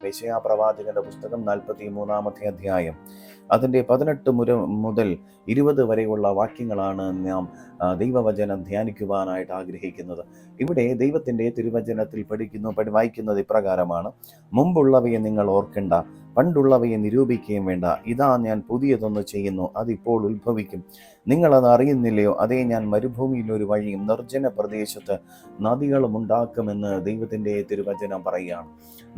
യെശയ്യാ പ്രവാചകന്റെ പുസ്തകം 43-ാമത്തെ അധ്യായം അതിൻ്റെ 18 മുതൽ 20 വരെയുള്ള വാക്യങ്ങളാണ് നാം ദൈവവചനം ധ്യാനിക്കുവാനായിട്ട് ആഗ്രഹിക്കുന്നത്. ഇവിടെ ദൈവത്തിൻ്റെ തിരുവചനത്തിൽ വായിക്കുന്നത് ഇപ്രകാരമാണ്: മുമ്പുള്ളവയെ നിങ്ങൾ ഓർക്കണ്ട, പണ്ടുള്ളവയെ നിരൂപിക്കുകയും വേണ്ട. ഇതാ ഞാൻ പുതിയതൊന്ന് ചെയ്യുന്നു, അതിപ്പോൾ ഉത്ഭവിക്കും. നിങ്ങളത് അറിയുന്നില്ലയോ? അതേ, ഞാൻ മരുഭൂമിയിൽ ഒരു വഴിയും നിർജ്ജന പ്രദേശത്ത് നദികളും ഉണ്ടാക്കുമെന്ന് ദൈവത്തിൻ്റെ തിരുവചനം പറയുകയാണ്.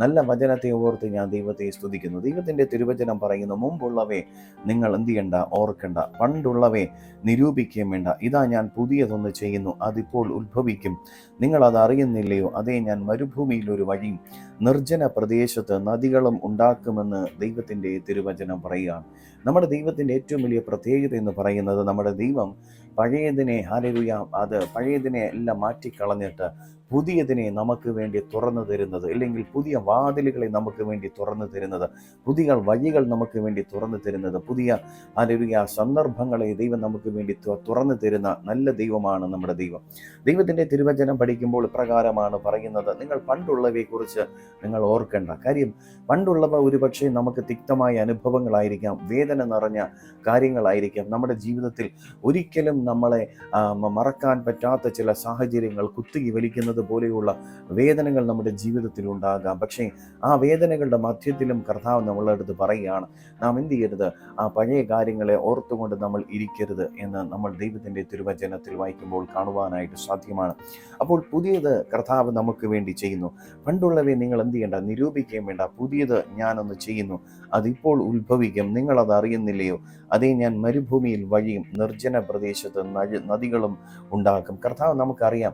നല്ല വചനത്തെ ഓർത്ത് ഞാൻ ദൈവത്തെ സ്തുതിക്കുന്നു. ദൈവത്തിൻ്റെ തിരുവചനം പറയുന്നു, മുമ്പുള്ളവയെ നിങ്ങൾ എന്ത് ചെയ്യണ്ട, ഓർക്കണ്ട, പണ്ടുള്ളവയെ നിരൂപിക്കുകയും വേണ്ട. ഇതാ ഞാൻ പുതിയതൊന്ന് ചെയ്യുന്നു, അതിപ്പോൾ ഉത്ഭവിക്കും. നിങ്ങളത് അറിയുന്നില്ലയോ? അതേ, ഞാൻ മരുഭൂമിയിൽ ഒരു വഴിയും നിർജ്ജന പ്രദേശത്ത് നദികളും ഉണ്ടാക്കുമെന്ന് ദൈവത്തിൻ്റെ തിരുവചനം പറയുകയാണ്. നമ്മുടെ ദൈവത്തിൻ്റെ ഏറ്റവും വലിയ പ്രത്യേകത എന്ന് പറയുന്നത്, നമ്മുടെ ദൈവം പഴയതിനെ എല്ലാം മാറ്റിക്കളഞ്ഞിട്ട് പുതിയതിനെ നമുക്ക് വേണ്ടി തുറന്നു തരുന്നത്, അല്ലെങ്കിൽ പുതിയ വാതിലുകളെ നമുക്ക് വേണ്ടി തുറന്നു തരുന്നത്, പുതിയ വഴികൾ നമുക്ക് വേണ്ടി തുറന്നു തരുന്നത്, പുതിയ സന്ദർഭങ്ങളെ ദൈവം നമുക്ക് വേണ്ടി തുറന്നു തരുന്ന നല്ല ദൈവമാണ് നമ്മുടെ ദൈവം. ദൈവത്തിൻ്റെ തിരുവചനം പഠിക്കുമ്പോൾ ഇപ്രകാരമാണ് പറയുന്നത്: നിങ്ങൾ പണ്ടുള്ളവയെക്കുറിച്ച് നിങ്ങൾ ഓർക്കേണ്ട. കാര്യം, പണ്ടുള്ളവ ഒരുപക്ഷെ നമുക്ക് തിക്തമായ അനുഭവങ്ങളായിരിക്കാം, വേദന നിറഞ്ഞ കാര്യങ്ങളായിരിക്കാം. നമ്മുടെ ജീവിതത്തിൽ ഒരിക്കലും നമ്മളെ മറക്കാൻ പറ്റാത്ത ചില സാഹചര്യങ്ങൾ, കുത്തുകി വലിക്കുന്നത് പോലെയുള്ള വേദനകൾ നമ്മുടെ ജീവിതത്തിൽ ഉണ്ടാകാം. പക്ഷേ ആ വേദനകളുടെ മധ്യത്തിലും കർത്താവ് നമ്മളുടെ അടുത്ത് പറയുകയാണ്, നാം എന്ത് ചെയ്യരുത്, ആ പഴയ കാര്യങ്ങളെ ഓർത്തുകൊണ്ട് നമ്മൾ ഇരിക്കരുത് എന്ന് നമ്മൾ ദൈവത്തിൻ്റെ തിരുവചനത്തിൽ വായിക്കുമ്പോൾ കാണുവാനായിട്ട് സാധ്യമാണ്. അപ്പോൾ പുതിയത് കർത്താവ് നമുക്ക് വേണ്ടി ചെയ്യുന്നു. പണ്ടുള്ളവയെ നിങ്ങൾ എന്ത് ചെയ്യേണ്ട, നിരൂപിക്കുകയും വേണ്ട. പുതിയത് ഞാനൊന്ന് ചെയ്യുന്നു, അതിപ്പോൾ ഉത്ഭവിക്കും. നിങ്ങളത് അറിയുന്നില്ലയോ? അതേ, ഞാൻ മരുഭൂമിയിൽ വഴിയും നിർജ്ജന പ്രദേശത്ത് നദികളും ഉണ്ടാക്കും. കർത്താവ് നമുക്കറിയാം,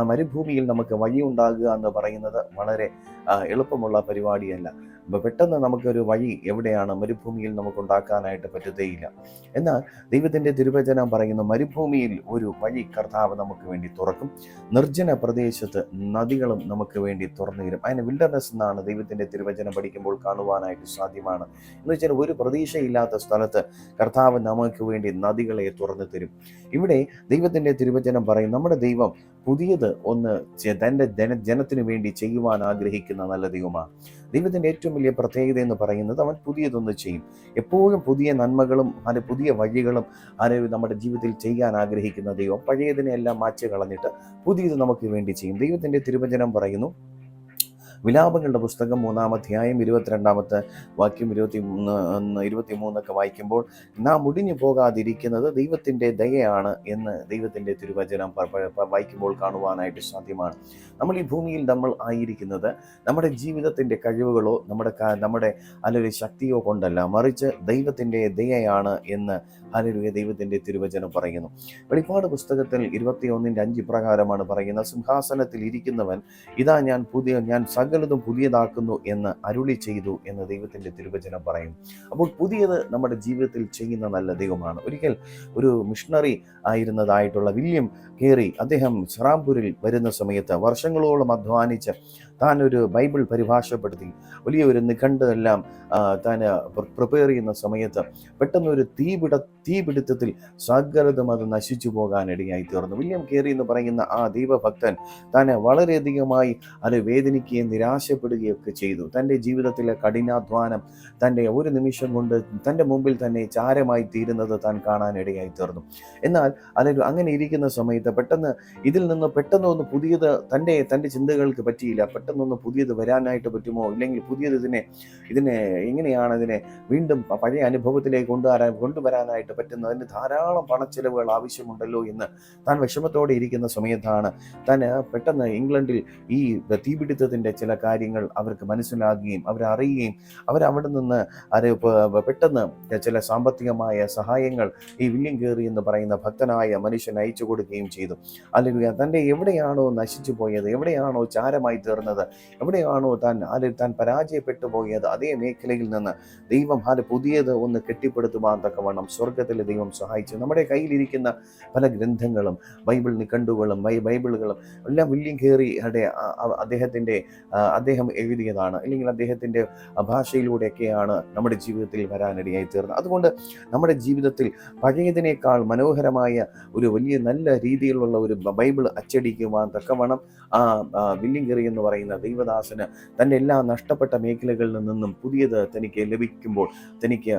മരുഭൂമിയിൽ നമുക്ക് വഴി ഉണ്ടാകുക എന്ന് പറയുന്നത് വളരെ എളുപ്പമുള്ള പരിപാടിയല്ല. പെട്ടെന്ന് നമുക്കൊരു വഴി എവിടെയാണ് മരുഭൂമിയിൽ നമുക്ക് ഉണ്ടാക്കാനായിട്ട് പറ്റുകയില്ല. എന്നാൽ ദൈവത്തിൻ്റെ തിരുവചനം പറയുന്നു, മരുഭൂമിയിൽ ഒരു വഴി കർത്താവ് നമുക്ക് വേണ്ടി തുറക്കും, നിർജ്ജന പ്രദേശത്ത് നദികളും നമുക്ക് വേണ്ടി തുറന്നു തരും. അതിന് വിൽഡർനെസ് എന്നാണ് ദൈവത്തിൻ്റെ തിരുവചനം പഠിക്കുമ്പോൾ കാണുവാനായിട്ട് സാധ്യമാണ്. എന്ന് വെച്ചാൽ ഒരു പ്രതീക്ഷയില്ലാത്ത സ്ഥലത്ത് കർത്താവ് നമുക്ക് വേണ്ടി നദികളെ തുറന്നു തരും. ഇവിടെ ദൈവത്തിൻ്റെ തിരുവചനം പറയും, നമ്മുടെ ദൈവം പുതിയത് ഒന്ന് തൻ്റെ ജനത്തിനു വേണ്ടി ചെയ്യുവാൻ ആഗ്രഹിക്കുന്ന നല്ല ദൈവമാണ്. ദൈവത്തിൻ്റെ ഏറ്റവും വലിയ പ്രത്യേകത എന്ന് പറയുന്നത്, അവൻ പുതിയതൊന്ന് ചെയ്യും. എപ്പോഴും പുതിയ നന്മകളും പുതിയ വഴികളും നമ്മുടെ ജീവിതത്തിൽ ചെയ്യാൻ ആഗ്രഹിക്കുന്ന ദൈവം പഴയതിനെ എല്ലാം മാറ്റി കളഞ്ഞിട്ട് പുതിയത് നമുക്ക് വേണ്ടി ചെയ്യും. ദൈവത്തിൻ്റെ തിരുവചനം പറയുന്നു, വിലാപങ്ങളുടെ പുസ്തകം 3-ാം അധ്യായം 22-ാമത്തെ വാക്യം 23 വായിക്കുമ്പോൾ, നാം മുടിഞ്ഞു പോകാതിരിക്കുന്നത് ദൈവത്തിൻ്റെ ദയയാണ് എന്ന് ദൈവത്തിൻ്റെ തിരുവചനം വായിക്കുമ്പോൾ കാണുവാനായിട്ട് സാധ്യമാണ്. നമ്മൾ ഈ ഭൂമിയിൽ നമ്മൾ ആയിരിക്കുന്നത് നമ്മുടെ ജീവിതത്തിൻ്റെ കഴിവുകളോ നമ്മുടെ അല്ലെങ്കിൽ ശക്തിയോ കൊണ്ടല്ല, മറിച്ച് ദൈവത്തിൻ്റെ ദയയാണ് എന്ന് ദൈവത്തിൻ്റെ തിരുവചനം പറയുന്നു. വെളിപ്പാട് പുസ്തകത്തിൽ 21:5 ഇപ്രകാരമാണ് പറയുന്നത്: സിംഹാസനത്തിൽ ഇരിക്കുന്നവൻ ഇതാ ഞാൻ സകലതും പുതിയതാക്കുന്നു എന്ന് അരുളി ചെയ്തു എന്ന് ദൈവത്തിൻ്റെ തിരുവചനം പറയും. അപ്പോൾ പുതിയത് നമ്മുടെ ജീവിതത്തിൽ ചെയ്യുന്ന നല്ല ദൈവമാണ്. ഒരിക്കൽ ഒരു മിഷണറി ആയിരുന്നതായിട്ടുള്ള വില്യം കേറി, അദ്ദേഹം ശ്രാംപൂരിൽ വരുന്ന സമയത്ത് വർഷങ്ങളോളം അധ്വാനിച്ച് താൻ ഒരു ബൈബിൾ പരിഭാഷപ്പെടുത്തി വലിയൊരു നിഘണ്ടു എല്ലാം താൻ പ്രിപ്പയർ ചെയ്യുന്ന സമയത്ത് പെട്ടെന്ന് ഒരു തീപിടുത്തത്തിൽ സകലതും അത് നശിച്ചു പോകാനിടയായി തീർന്നു. വില്യം കേറി എന്ന് പറയുന്ന ആ ദൈവഭക്തൻ താൻ വളരെയധികമായി അത് വേദനിക്കുകയും നിരാശപ്പെടുകയൊക്കെ ചെയ്തു. തൻ്റെ ജീവിതത്തിലെ കഠിനാധ്വാനം തൻ്റെ ഒരു നിമിഷം കൊണ്ട് തൻ്റെ മുമ്പിൽ തന്നെ ചാരമായി തീരുന്നത് താൻ കാണാനിടയായി തീർന്നു. എന്നാൽ അങ്ങനെ ഇരിക്കുന്ന സമയത്ത് ഇതിൽ നിന്ന് പെട്ടെന്നൊന്ന് പുതിയത് തൻ്റെ ചിന്തകൾക്ക് പറ്റിയില്ല. പെട്ടെന്നൊന്ന് പുതിയത് വരാനായിട്ട് പറ്റുമോ, ഇല്ലെങ്കിൽ പുതിയത് ഇതിനെ എങ്ങനെയാണ് ഇതിനെ വീണ്ടും പഴയ അനുഭവത്തിലേക്ക് കൊണ്ടുവരാനായിട്ട് പറ്റുന്നത്? അതിന് ധാരാളം പണച്ചെലവുകൾ ആവശ്യമുണ്ടല്ലോ എന്ന് താൻ വിഷമത്തോടെ ഇരിക്കുന്ന സമയത്താണ് പെട്ടെന്ന് ഇംഗ്ലണ്ടിൽ ഈ തീപിടുത്തത്തിൻ്റെ ചില കാര്യങ്ങൾ അവർക്ക് മനസ്സിലാകുകയും അവരറിയുകയും അവരവിടെ നിന്ന് പെട്ടെന്ന് ചില സാമ്പത്തികമായ സഹായങ്ങൾ ഈ വില്യം കേറി എന്ന് പറയുന്ന ഭക്തനായ മനുഷ്യൻ അയച്ചു കൊടുക്കുകയും ചെയ്തു. അല്ലെങ്കിൽ തൻ്റെ എവിടെയാണോ നശിച്ചു പോയത്, എവിടെയാണോ ചാരമായി തീർന്നത്, എവിടെയാണോ താൻ പരാജയപ്പെട്ടു പോയത്, അതേ മേഖലയിൽ നിന്ന് ദൈവം പുതിയത് ഒന്ന് കെട്ടിപ്പടുത്തുവാൻ തക്കവണ്ണം സ്വർഗത്തിലെ ദൈവം സഹായിച്ചു. നമ്മുടെ കയ്യിലിരിക്കുന്ന പല ഗ്രന്ഥങ്ങളും ബൈബിൾ നിഘണ്ടുകളും ബൈബിളുകളും എല്ലാം വില്യം കേറി അദ്ദേഹം എഴുതിയതാണ്, അല്ലെങ്കിൽ അദ്ദേഹത്തിൻ്റെ ഭാഷയിലൂടെയൊക്കെയാണ് നമ്മുടെ ജീവിതത്തിൽ വരാനിടയായി തീർന്നത്. അതുകൊണ്ട് നമ്മുടെ ജീവിതത്തിൽ പഴയതിനേക്കാൾ മനോഹരമായ ഒരു വലിയ നല്ല രീതിയിലുള്ള ഒരു ബൈബിൾ അച്ചടിക്കുവാൻ തക്കവണ്ണം വില്യം കേറി എന്ന് പറയുന്ന പറയുന്ന ദൈവദാസന് തൻ്റെ എല്ലാ നഷ്ടപ്പെട്ട മേഖലകളിൽ നിന്നും പുതിയത് തനിക്ക് ലഭിക്കുമ്പോൾ, തനിക്ക്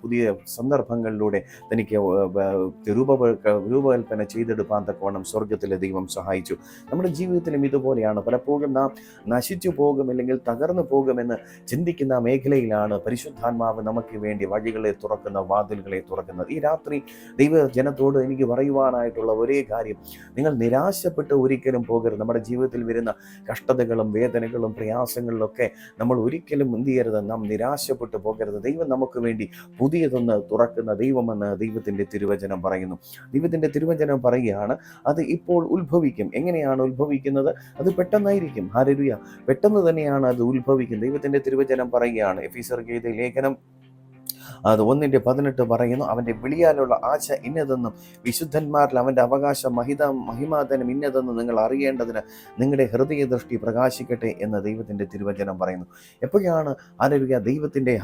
പുതിയ സന്ദർഭങ്ങളിലൂടെ തനിക്ക് രൂപകൽപ്പന ചെയ്തെടുക്കാൻ തക്കവണ്ണം സ്വർഗത്തിലെ ദൈവം സഹായിച്ചു. നമ്മുടെ ജീവിതത്തിലും ഇതുപോലെയാണ്. പലപ്പോഴും നാം നശിച്ചു പോകും അല്ലെങ്കിൽ തകർന്നു പോകുമെന്ന് ചിന്തിക്കുന്ന മേഖലയിലാണ് പരിശുദ്ധാത്മാവ് നമുക്ക് വേണ്ടി വഴികളെ തുറക്കുന്ന, വാതിലുകളെ തുറക്കുന്നത്. ഈ രാത്രി ദൈവജനത്തോട് എനിക്ക് പറയുവാനായിട്ടുള്ള ഒരേ കാര്യം, നിങ്ങൾ നിരാശപ്പെട്ട് ഒരിക്കലും പോകരുത്. നമ്മുടെ ജീവിതത്തിൽ വരുന്ന കഷ്ടതകളും വേദനകളും പ്രയാസങ്ങളിലൊക്കെ നമ്മൾ ഒരിക്കലും എന്ത് ചെയ്യരുത്, നാം നിരാശപ്പെട്ടു പോകരുത്. ദൈവം നമുക്ക് വേണ്ടി പുതിയതൊന്ന് തുറക്കുന്ന ദൈവമെന്ന് ദൈവത്തിൻ്റെ തിരുവചനം പറയുന്നു. ദൈവത്തിൻ്റെ തിരുവചനം പറയുകയാണ്, അത് ഇപ്പോൾ ഉത്ഭവിക്കും. എങ്ങനെയാണ് ഉത്ഭവിക്കുന്നത്? അത് പെട്ടെന്നായിരിക്കും. ഹല്ലേലൂയ. പെട്ടെന്ന് തന്നെയാണ് അത് ഉത്ഭവിക്കുന്നത്. ദൈവത്തിൻ്റെ തിരുവചനം പറയുകയാണ്, എഫീസർക്ക് എഴുതിയ ലേഖനം അത് 1:18 പറയുന്നു, അവൻ്റെ വിളിയാലുള്ള ആശ ഇന്നതെന്നും വിശുദ്ധന്മാരിൽ അവൻ്റെ അവകാശ മഹിമാതനം ഇന്നതെന്നും നിങ്ങൾ അറിയേണ്ടതിന് നിങ്ങളുടെ ഹൃദയദൃഷ്ടി പ്രകാശിക്കട്ടെ എന്ന് ദൈവത്തിൻ്റെ തിരുവചനം പറയുന്നു. എപ്പോഴാണ് ഹല്ലേലൂയ ദൈവത്തിൻ്റെ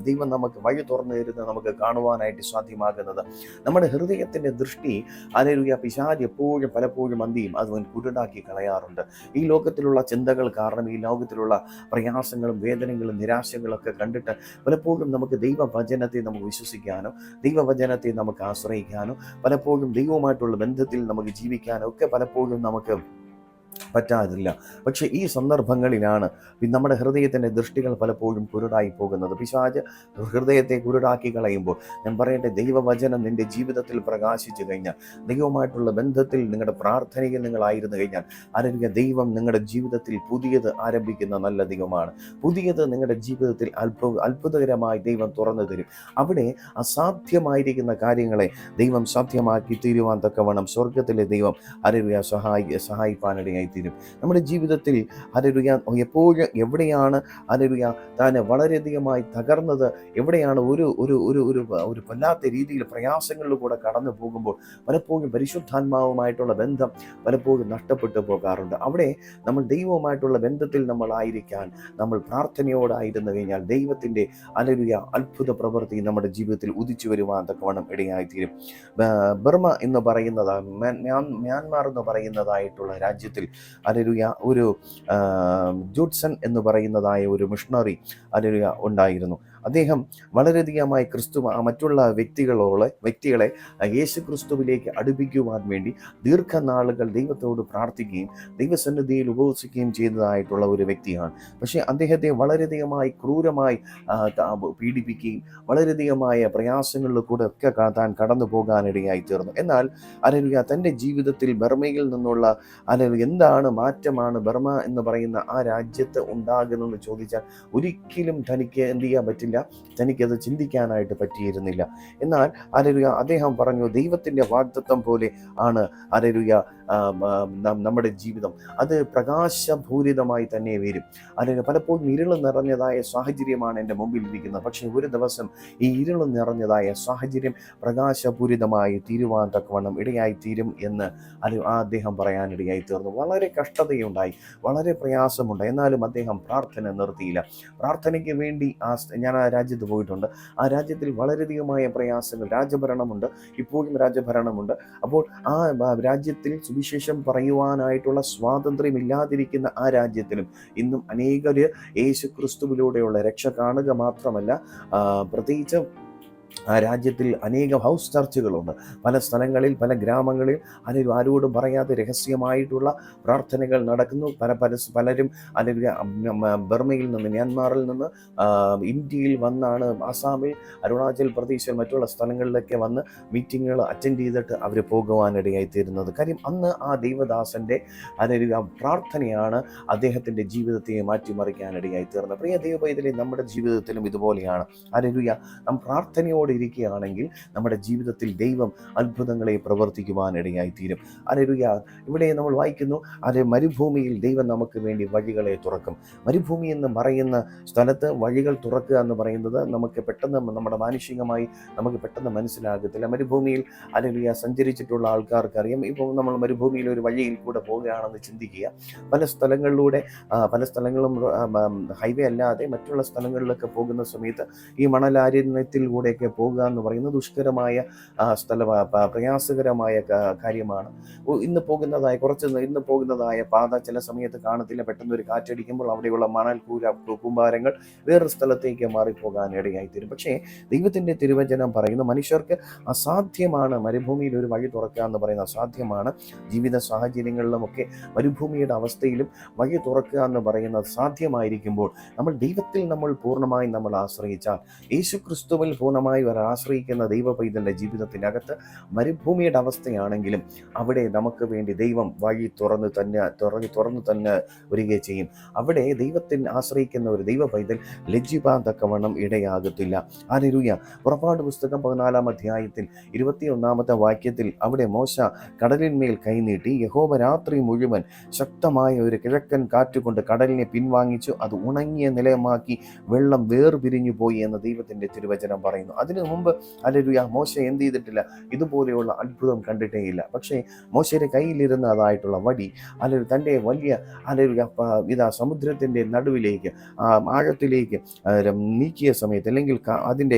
ദൈവം നമുക്ക് വഴി തുറന്നു തരുന്നത് നമുക്ക് കാണുവാനായിട്ട് സാധ്യമാകുന്നത്? നമ്മുടെ ഹൃദയത്തിൻ്റെ ദൃഷ്ടി ഹല്ലേലൂയ പിശാച് എപ്പോഴും പലപ്പോഴും എന്തെയും അത് കുരുടാക്കി കളയാറുണ്ട്. ഈ ലോകത്തിലുള്ള ചിന്തകൾ കാരണം, ഈ ലോകത്തിലുള്ള പ്രയാസങ്ങളും വേദനകളും നിരാശകളൊക്കെ കണ്ടിട്ട് പലപ്പോഴും നമുക്ക് ദൈവവചനത്തെ നമുക്ക് വിശ്വസിക്കാനോ ദൈവവചനത്തെ നമുക്ക് ആശ്രയിക്കാനോ പലപ്പോഴും ദൈവവുമായിട്ടുള്ള ബന്ധത്തിൽ നമുക്ക് ജീവിക്കാനോ ഒക്കെ പലപ്പോഴും നമുക്ക് പറ്റാതില്ല. പക്ഷേ ഈ സന്ദർഭങ്ങളിലാണ് നമ്മുടെ ഹൃദയത്തിൻ്റെ ദൃഷ്ടികൾ പലപ്പോഴും കുരുടായി പോകുന്നത്. പിശാച് ഹൃദയത്തെ കുരുടാക്കി കളയുമ്പോൾ ഞാൻ പറയട്ടെ, ദൈവവചനം നിൻ്റെ ജീവിതത്തിൽ പ്രകാശിച്ചു കഴിഞ്ഞാൽ, ദൈവവുമായിട്ടുള്ള ബന്ധത്തിൽ നിങ്ങളുടെ പ്രാർത്ഥനയിൽ നിങ്ങളായിരുന്നു കഴിഞ്ഞാൽ, അല്ലെങ്കിൽ ദൈവം നിങ്ങളുടെ ജീവിതത്തിൽ പുതിയത് ആരംഭിക്കുന്ന നല്ല ദൈവമാണ്. പുതിയത് നിങ്ങളുടെ ജീവിതത്തിൽ അത്ഭുതകരമായി ദൈവം തുറന്നു തരും. അവിടെ അസാധ്യമായിരിക്കുന്ന കാര്യങ്ങളെ ദൈവം സാധ്യമാക്കി തീരുവാൻ തക്കവണ്ണം സ്വർഗത്തിലെ ദൈവം ഹല്ലേലൂയ സഹായിപ്പാനിടയായി തീരും. നമ്മുടെ ജീവിതത്തിൽ ഹല്ലേലൂയ എപ്പോഴും എവിടെയാണ് ഹല്ലേലൂയ താൻ വളരെയധികമായി തകർന്നത്, എവിടെയാണ് ഒരു വല്ലാത്ത രീതിയിൽ പ്രയാസങ്ങളിലൂടെ കടന്നു പോകുമ്പോൾ പലപ്പോഴും പരിശുദ്ധാത്മാവുമായിട്ടുള്ള ബന്ധം പലപ്പോഴും നഷ്ടപ്പെട്ടു പോകാറുണ്ട്. അവിടെ നമ്മൾ ദൈവവുമായിട്ടുള്ള ബന്ധത്തിൽ നമ്മളായിരിക്കാൻ, നമ്മൾ പ്രാർത്ഥനയോടായിരുന്നു കഴിഞ്ഞാൽ ദൈവത്തിൻ്റെ ഹല്ലേലൂയ അത്ഭുത പ്രവൃത്തി നമ്മുടെ ജീവിതത്തിൽ ഉദിച്ചു വരുവാൻ തക്കവണ്ണം ഇടയായിത്തീരും. ബർമ എന്ന് പറയുന്നത്, മ്യാൻമാർ എന്ന് പറയുന്നതായിട്ടുള്ള രാജ്യത്തിൽ ഹല്ലേലൂയ ഒരു ജൂഡ്സൺ എന്ന് പറയുന്നതായ ഒരു മിഷണറി ഹല്ലേലൂയ ഉണ്ടായിരുന്നു. അദ്ദേഹം വളരെയധികമായി മറ്റുള്ള വ്യക്തികളെ യേശു ക്രിസ്തുവിലേക്ക് അടുപ്പിക്കുവാൻ വേണ്ടി ദീർഘനാളുകൾ ദൈവത്തോട് പ്രാർത്ഥിക്കുകയും ദൈവസന്നിധിയിൽ ഉപവസിക്കുകയും ചെയ്തതായിട്ടുള്ള ഒരു വ്യക്തിയാണ്. പക്ഷേ അദ്ദേഹത്തെ വളരെയധികമായി ക്രൂരമായി പീഡിപ്പിക്കുകയും വളരെയധികമായ പ്രയാസങ്ങളിൽ കൂടെ ഒക്കെ താൻ കടന്നു പോകാനിടയായി തീർന്നു. എന്നാൽ ഹല്ലേലൂയ തൻ്റെ ജീവിതത്തിൽ ബർമയിൽ നിന്നുള്ള എന്താണ് മാറ്റമാണ് ബർമ എന്ന് പറയുന്ന ആ രാജ്യത്ത് ഉണ്ടാകുന്നതെന്ന് ചോദിച്ചാൽ ഒരിക്കലും തനിക്ക് എന്ത് ചെയ്യാൻ പറ്റില്ല, തനിക്കത് ചിന്തിക്കാനായിട്ട് പറ്റിയിരുന്നില്ല. എന്നാൽ ഹല്ലേലൂയ അദ്ദേഹം പറഞ്ഞു, ദൈവത്തിൻ്റെ വാഗ്ദത്തം പോലെ ആണ് ഹല്ലേലൂയ നമ്മുടെ ജീവിതം. അത് പ്രകാശപൂരിതമായി തന്നെ വരും. അല്ലെങ്കിൽ പലപ്പോഴും ഇരുള് നിറഞ്ഞതായ സാഹചര്യമാണ് എൻ്റെ മുമ്പിൽ ഇരിക്കുന്നത്. പക്ഷേ ഒരു ദിവസം ഈ ഇരുള് നിറഞ്ഞതായ സാഹചര്യം പ്രകാശപൂരിതമായി തീരുവാൻ തക്കവണ്ണം ഇടയായിത്തീരും എന്ന് അദ്ദേഹം പറയാനിടയായി തീർന്നു. വളരെ കഷ്ടതയുണ്ടായി, വളരെ പ്രയാസമുണ്ടായി. എന്നാലും അദ്ദേഹം പ്രാർത്ഥന നിർത്തിയില്ല. പ്രാർത്ഥനയ്ക്ക് വേണ്ടി ഞാൻ ആ രാജ്യത്ത് പോയിട്ടുണ്ട്. ആ രാജ്യത്തിൽ വളരെയധികമായ പ്രയാസങ്ങൾ, രാജഭരണമുണ്ട്, ഇപ്പോഴും രാജഭരണമുണ്ട്. അപ്പോൾ ആ രാജ്യത്തിൽ സുവിശേഷം പറയുവാനായിട്ടുള്ള സ്വാതന്ത്ര്യമില്ലാതിരിക്കുന്ന ആ രാജ്യത്തിലും ഇന്നും അനേകർ യേശു ക്രിസ്തുവിലൂടെയുള്ള രക്ഷ കാണുക മാത്രമല്ല, പ്രത്യേകിച്ച് ആ രാജ്യത്തിൽ അനേകം ഹൗസ് ചർച്ചുകളുണ്ട്. പല സ്ഥലങ്ങളിൽ, പല ഗ്രാമങ്ങളിൽ അല്ലെങ്കിൽ ആരോടും പറയാതെ രഹസ്യമായിട്ടുള്ള പ്രാർത്ഥനകൾ നടക്കുന്നു. പലരും അല്ലെങ്കിൽ ബർമയിൽ നിന്ന്, മ്യാൻമാറിൽ നിന്ന് ഇന്ത്യയിൽ വന്നാണ് ആസാമിൽ, അരുണാചൽ പ്രദേശിൽ മറ്റുള്ള സ്ഥലങ്ങളിലൊക്കെ വന്ന് മീറ്റിങ്ങുകൾ അറ്റൻഡ് ചെയ്തിട്ട് അവർ പോകുവാനിടയായി തീരുന്നത്. കാര്യം അന്ന് ആ ദൈവദാസൻ്റെ അല്ലെങ്കിൽ പ്രാർത്ഥനയാണ് അദ്ദേഹത്തിൻ്റെ ജീവിതത്തെ മാറ്റിമറിക്കാനിടയായി തീർന്നത്. പ്രിയ ദൈവപൈതലേ, നമ്മുടെ ജീവിതത്തിലും ഇതുപോലെയാണ്. ഹല്ലേലൂയ, നാം പ്രാർത്ഥനയോടെ ഇരിക്കുകയാണെങ്കിൽ നമ്മുടെ ജീവിതത്തിൽ ദൈവം അത്ഭുതങ്ങളെ പ്രവർത്തിക്കുവാനിടയായി തീരും. ഹല്ലേലൂയ. ഇവിടെ നമ്മൾ വായിക്കുന്നു, മരുഭൂമിയിൽ ദൈവം നമുക്ക് വേണ്ടി വഴികളെ തുറക്കും. മരുഭൂമി എന്ന് പറയുന്ന സ്ഥലത്ത് വഴികൾ തുറക്കുക എന്ന് പറയുന്നത് നമുക്ക് പെട്ടെന്ന് നമ്മുടെ മാനുഷികമായി നമുക്ക് പെട്ടെന്ന് മനസ്സിലാകത്തില്ല. മരുഭൂമിയിൽ ഹല്ലേലൂയ സഞ്ചരിച്ചിട്ടുള്ള ആൾക്കാർക്ക് അറിയാം. ഇപ്പോൾ നമ്മൾ മരുഭൂമിയിൽ ഒരു വഴിയിൽ കൂടെ പോവുകയാണെന്ന് ചിന്തിക്കുക. പല സ്ഥലങ്ങളും ഹൈവേ അല്ലാതെ മറ്റുള്ള സ്ഥലങ്ങളിലൊക്കെ പോകുന്ന സമയത്ത് ഈ മണലാരണ്യത്തിൽ കൂടെയൊക്കെ സ്ഥലത്തേക്ക് പോകുക എന്ന് പറയുന്നത് ദുഷ്കരമായ പ്രയാസകരമായ കാര്യമാണ്. ഇന്ന് പോകുന്നതായ പാത ചില സമയത്ത് കാണത്തില്ല. പെട്ടെന്ന് ഒരു കാറ്റടിക്കുമ്പോൾ അവിടെയുള്ള മണൽ കൂമ്പാരങ്ങൾ വേറൊരു സ്ഥലത്തേക്ക് മാറിപ്പോകാൻ ഇടയായിത്തീരും. പക്ഷേ ദൈവത്തിൻ്റെ തിരുവചനം പറയുന്നു, മനുഷ്യർക്ക് അസാധ്യമാണ് മരുഭൂമിയിൽ ഒരു വഴി തുറക്കുക എന്ന് പറയുന്നത് അസാധ്യമാണ്. ജീവിത സാഹചര്യങ്ങളിലുമൊക്കെ മരുഭൂമിയുടെ അവസ്ഥയിലും വഴി തുറക്കുക എന്ന് പറയുന്നത് സാധ്യമായിരിക്കുമ്പോൾ ദൈവത്തിൽ പൂർണ്ണമായും നമ്മൾ ആശ്രയിച്ചാൽ, യേശു ക്രിസ്തുവിൽ പൂർണ്ണമായി ആശ്രയിക്കുന്ന ദൈവ പൈതലിൻ്റെ ജീവിതത്തിനകത്ത് മരുഭൂമിയുടെ അവസ്ഥയാണെങ്കിലും അവിടെ നമുക്ക് വേണ്ടി ദൈവം വഴി തുറന്നു തന്നെ വരികയും ചെയ്യും. അവിടെ ദൈവത്തിൽ ആശ്രയിക്കുന്ന ഒരു ദൈവ പൈതൽ ലജ്ജിപ്പാൻ തക്കവണ്ണം ഇടയാകത്തില്ല. ഹല്ലേലൂയ. പുറപ്പാട് പുസ്തകം 14 അധ്യായത്തിൽ 21 വാക്യത്തിൽ അവിടെ മോശ കടലിന്മേൽ കൈനീട്ടി, യഹോവ രാത്രി മുഴുവൻ ശക്തമായ ഒരു കിഴക്കൻ കാറ്റുകൊണ്ട് കടലിനെ പിൻവാങ്ങിച്ചു, അത് ഉണങ്ങിയ നിലമാക്കി, വെള്ളം വേർപിരിഞ്ഞു പോയി എന്ന് ദൈവത്തിൻ്റെ തിരുവചനം പറയുന്നു. അതിനു മുമ്പ് ഹല്ലേലൂയ മോശ എന്ത് ചെയ്തിട്ടില്ല, ഇതുപോലെയുള്ള അത്ഭുതം കണ്ടിട്ടേയില്ല. പക്ഷേ മോശയുടെ കയ്യിലിരുന്നതായിട്ടുള്ള വടി തൻ്റെ വലിയ സമുദ്രത്തിൻ്റെ നടുവിലേക്ക് ആഴത്തിലേക്ക് നീക്കിയ സമയത്ത്, അല്ലെങ്കിൽ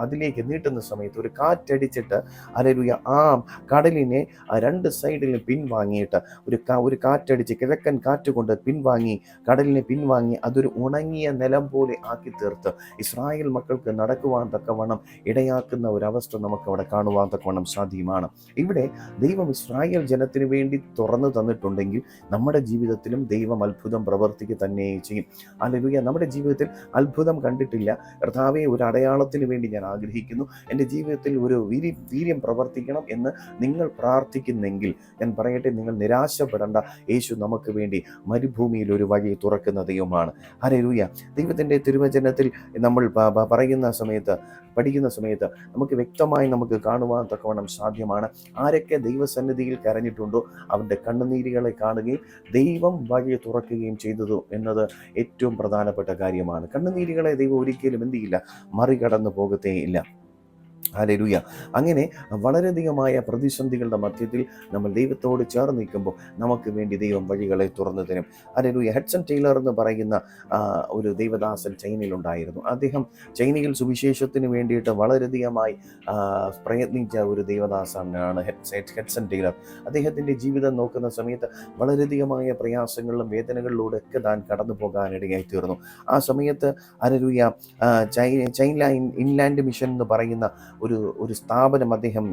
അതിലേക്ക് നീട്ടുന്ന സമയത്ത് ഒരു കാറ്റടിച്ചിട്ട് ഹല്ലേലൂയ ആ കടലിനെ 2 സൈഡിലും പിൻവാങ്ങിയിട്ട് ഒരു കാറ്റടിച്ച് കിഴക്കൻ കാറ്റ് കൊണ്ട് കടലിനെ പിൻവാങ്ങി അതൊരു ഉണങ്ങിയ നിലം പോലെ ആക്കി തീർത്ത് ഇസ്രായേൽ മക്കൾക്ക് നടക്കുവാൻ തക്കവണ്ണം ഇടയാക്കുന്ന ഒരവസ്ഥ നമുക്ക് അവിടെ കാണുവാൻ തക്കവണ്ണം സാധ്യമാണ്. ഇവിടെ ദൈവം ഇസ്രായേൽ ജനത്തിന് വേണ്ടി തുറന്നു തന്നിട്ടുണ്ടെങ്കിൽ നമ്മുടെ ജീവിതത്തിലും ദൈവം അത്ഭുതം പ്രവർത്തിക്കുക തന്നെ ചെയ്യും. ഹല്ലേലൂയ. നമ്മുടെ ജീവിതത്തിൽ അത്ഭുതം കണ്ടിട്ടില്ല, കർത്താവേ ഒരു അടയാളത്തിന് വേണ്ടി ഞാൻ ആഗ്രഹിക്കുന്നു, എൻ്റെ ജീവിതത്തിൽ ഒരു വീര്യം പ്രവർത്തിക്കണം എന്ന് നിങ്ങൾ പ്രാർത്ഥിക്കുന്നെങ്കിൽ ഞാൻ പറയട്ടെ, നിങ്ങൾ നിരാശപ്പെടേണ്ട. യേശു നമുക്ക് വേണ്ടി മരുഭൂമിയിൽ ഒരു വഴി തുറക്കുന്ന ദൈവമാണ്. ഹല്ലേലൂയ. ദൈവത്തിൻ്റെ തിരുവചനത്തിൽ നമ്മൾ പഠിക്കുന്ന സമയത്ത് നമുക്ക് വ്യക്തമായി കാണുവാൻ തക്കവണ്ണം സാധ്യമാണ്. ആരൊക്കെ ദൈവസന്നിധിയിൽ കരഞ്ഞിട്ടുണ്ടോ അവരുടെ കണ്ണുനീരുകളെ കാണുകയും ദൈവം വഴി തുറക്കുകയും ചെയ്തതു എന്നത് ഏറ്റവും പ്രധാനപ്പെട്ട കാര്യമാണ്. കണ്ണുനീരുകളെ ദൈവം ഒരിക്കലും എന്ത് ചെയ്യില്ല, മറികടന്നു പോകത്തേ ഇല്ല. ഹല്ലേലൂയ. അങ്ങനെ വളരെയധികമായ പ്രതിസന്ധികളുടെ മധ്യത്തിൽ നമ്മൾ ദൈവത്തോട് ചേർന്ന് നിൽക്കുമ്പോൾ നമുക്ക് വേണ്ടി ദൈവം വഴികളെ തുറന്നു തരും. ഹല്ലേലൂയ. ഹഡ്സൺ ടൈലർ എന്ന് പറയുന്ന ഒരു ദൈവദാസൻ ചൈനയിലുണ്ടായിരുന്നു. അദ്ദേഹം ചൈനയിൽ സുവിശേഷത്തിന് വേണ്ടിയിട്ട് വളരെയധികമായി പ്രയത്നിച്ച ഒരു ദൈവദാസനാണ് ഹഡ്സൺ ടൈലർ. അദ്ദേഹത്തിൻ്റെ ജീവിതം നോക്കുന്ന സമയത്ത് വളരെയധികമായ പ്രയാസങ്ങളിലും വേദനകളിലൂടെ ഒക്കെ താൻ കടന്നു പോകാനിടയായി തീർന്നു. ആ സമയത്ത് ഹല്ലേലൂയ ചൈന ഇൻലാൻഡ് മിഷൻ എന്ന് പറയുന്ന ഒരു സ്ഥാപനം അദ്ദേഹം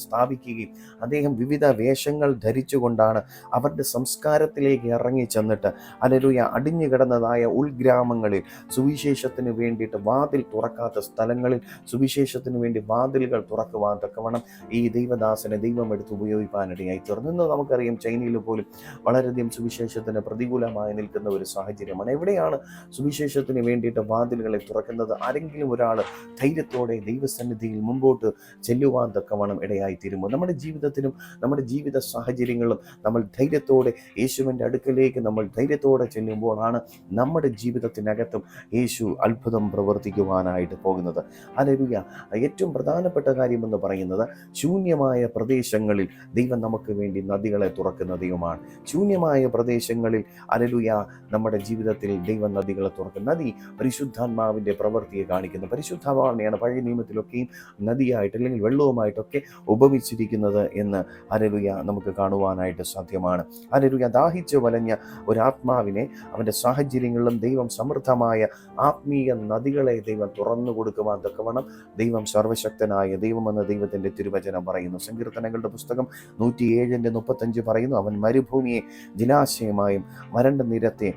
സ്ഥാപിക്കുകയും അദ്ദേഹം വിവിധ വേഷങ്ങൾ ധരിച്ചുകൊണ്ടാണ് അവരുടെ സംസ്കാരത്തിലേക്ക് ഇറങ്ങി ചെന്നിട്ട് ഹല്ലേലൂയ അടിഞ്ഞു കിടന്നതായ ഉൾഗ്രാമങ്ങളിൽ സുവിശേഷത്തിന് വേണ്ടിയിട്ട് വാതിൽ തുറക്കാത്ത സ്ഥലങ്ങളിൽ സുവിശേഷത്തിന് വേണ്ടി വാതിലുകൾ തുറക്കുവാൻ തക്കവണ്ണം ഈ ദൈവദാസനെ ദൈവം എടുത്ത് ഉപയോഗിക്കാനിടയായി തീർന്നു. ഇന്ന് നമുക്കറിയാം ചൈനയിൽ പോലും വളരെയധികം സുവിശേഷത്തിന് പ്രതികൂലമായി നിൽക്കുന്ന ഒരു സാഹചര്യമാണ്. എവിടെയാണ് സുവിശേഷത്തിന് വേണ്ടിയിട്ട് വാതിലുകളെ തുറക്കുന്നത്? ആരെങ്കിലും ഒരാൾ ധൈര്യത്തോടെ ദൈവസന്നിധിയിൽ മുമ്പോട്ട് ചെല്ലുവാൻ തക്കവണ്ണം ഇടയായി തീരുമ്പോൾ നമ്മുടെ ജീവിതത്തിലും നമ്മുടെ ജീവിത സാഹചര്യങ്ങളും നമ്മൾ ധൈര്യത്തോടെ യേശുവിൻ്റെ അടുക്കലേക്ക് നമ്മൾ ധൈര്യത്തോടെ ചെല്ലുമ്പോഴാണ് നമ്മുടെ ജീവിതത്തിനകത്തും യേശു അത്ഭുതം പ്രവർത്തിക്കുവാനായിട്ട് പോകുന്നത്. ഹല്ലേലൂയ. ഏറ്റവും പ്രധാനപ്പെട്ട കാര്യമെന്ന് പറയുന്നത് ശൂന്യമായ പ്രദേശങ്ങളിൽ ദൈവം നമുക്ക് വേണ്ടി നദികളെ തുറക്കുന്ന ദൈവമാണ്. ശൂന്യമായ പ്രദേശങ്ങളിൽ ഹല്ലേലൂയ നമ്മുടെ ജീവിതത്തിൽ ദൈവം നദികളെ തുറക്കുന്ന നദി പരിശുദ്ധാത്മാവിൻ്റെ പ്രവൃത്തിയെ കാണിക്കുന്നു. പരിശുദ്ധാത്മാവിനെയാണ് പഴയ നിയമത്തിലൊക്കെയും നദിയായിട്ട് അല്ലെങ്കിൽ വെള്ളവുമായിട്ടൊക്കെ ഉപമിച്ചിരിക്കുന്നത് എന്ന് ഹല്ലേലൂയ നമുക്ക് കാണുവാനായിട്ട് സാധ്യമാണ്. ഹല്ലേലൂയ. ദാഹിച്ച് വലഞ്ഞ ഒരാത്മാവിനെ അവൻ്റെ സാഹചര്യങ്ങളിലും ദൈവം സമൃദ്ധമായ ആത്മീയ നദികളെ ദൈവം തുറന്നു കൊടുക്കുവാൻ തക്കവണ്ണം ദൈവം സർവശക്തനായ ദൈവമെന്ന് ദൈവത്തിൻ്റെ തിരുവചനം പറയുന്നു. സങ്കീർത്തനങ്ങളുടെ പുസ്തകം 107:35 പറയുന്നു, അവൻ മരുഭൂമിയെ ജലാശയമായും വരണ്ട നിരത്തെ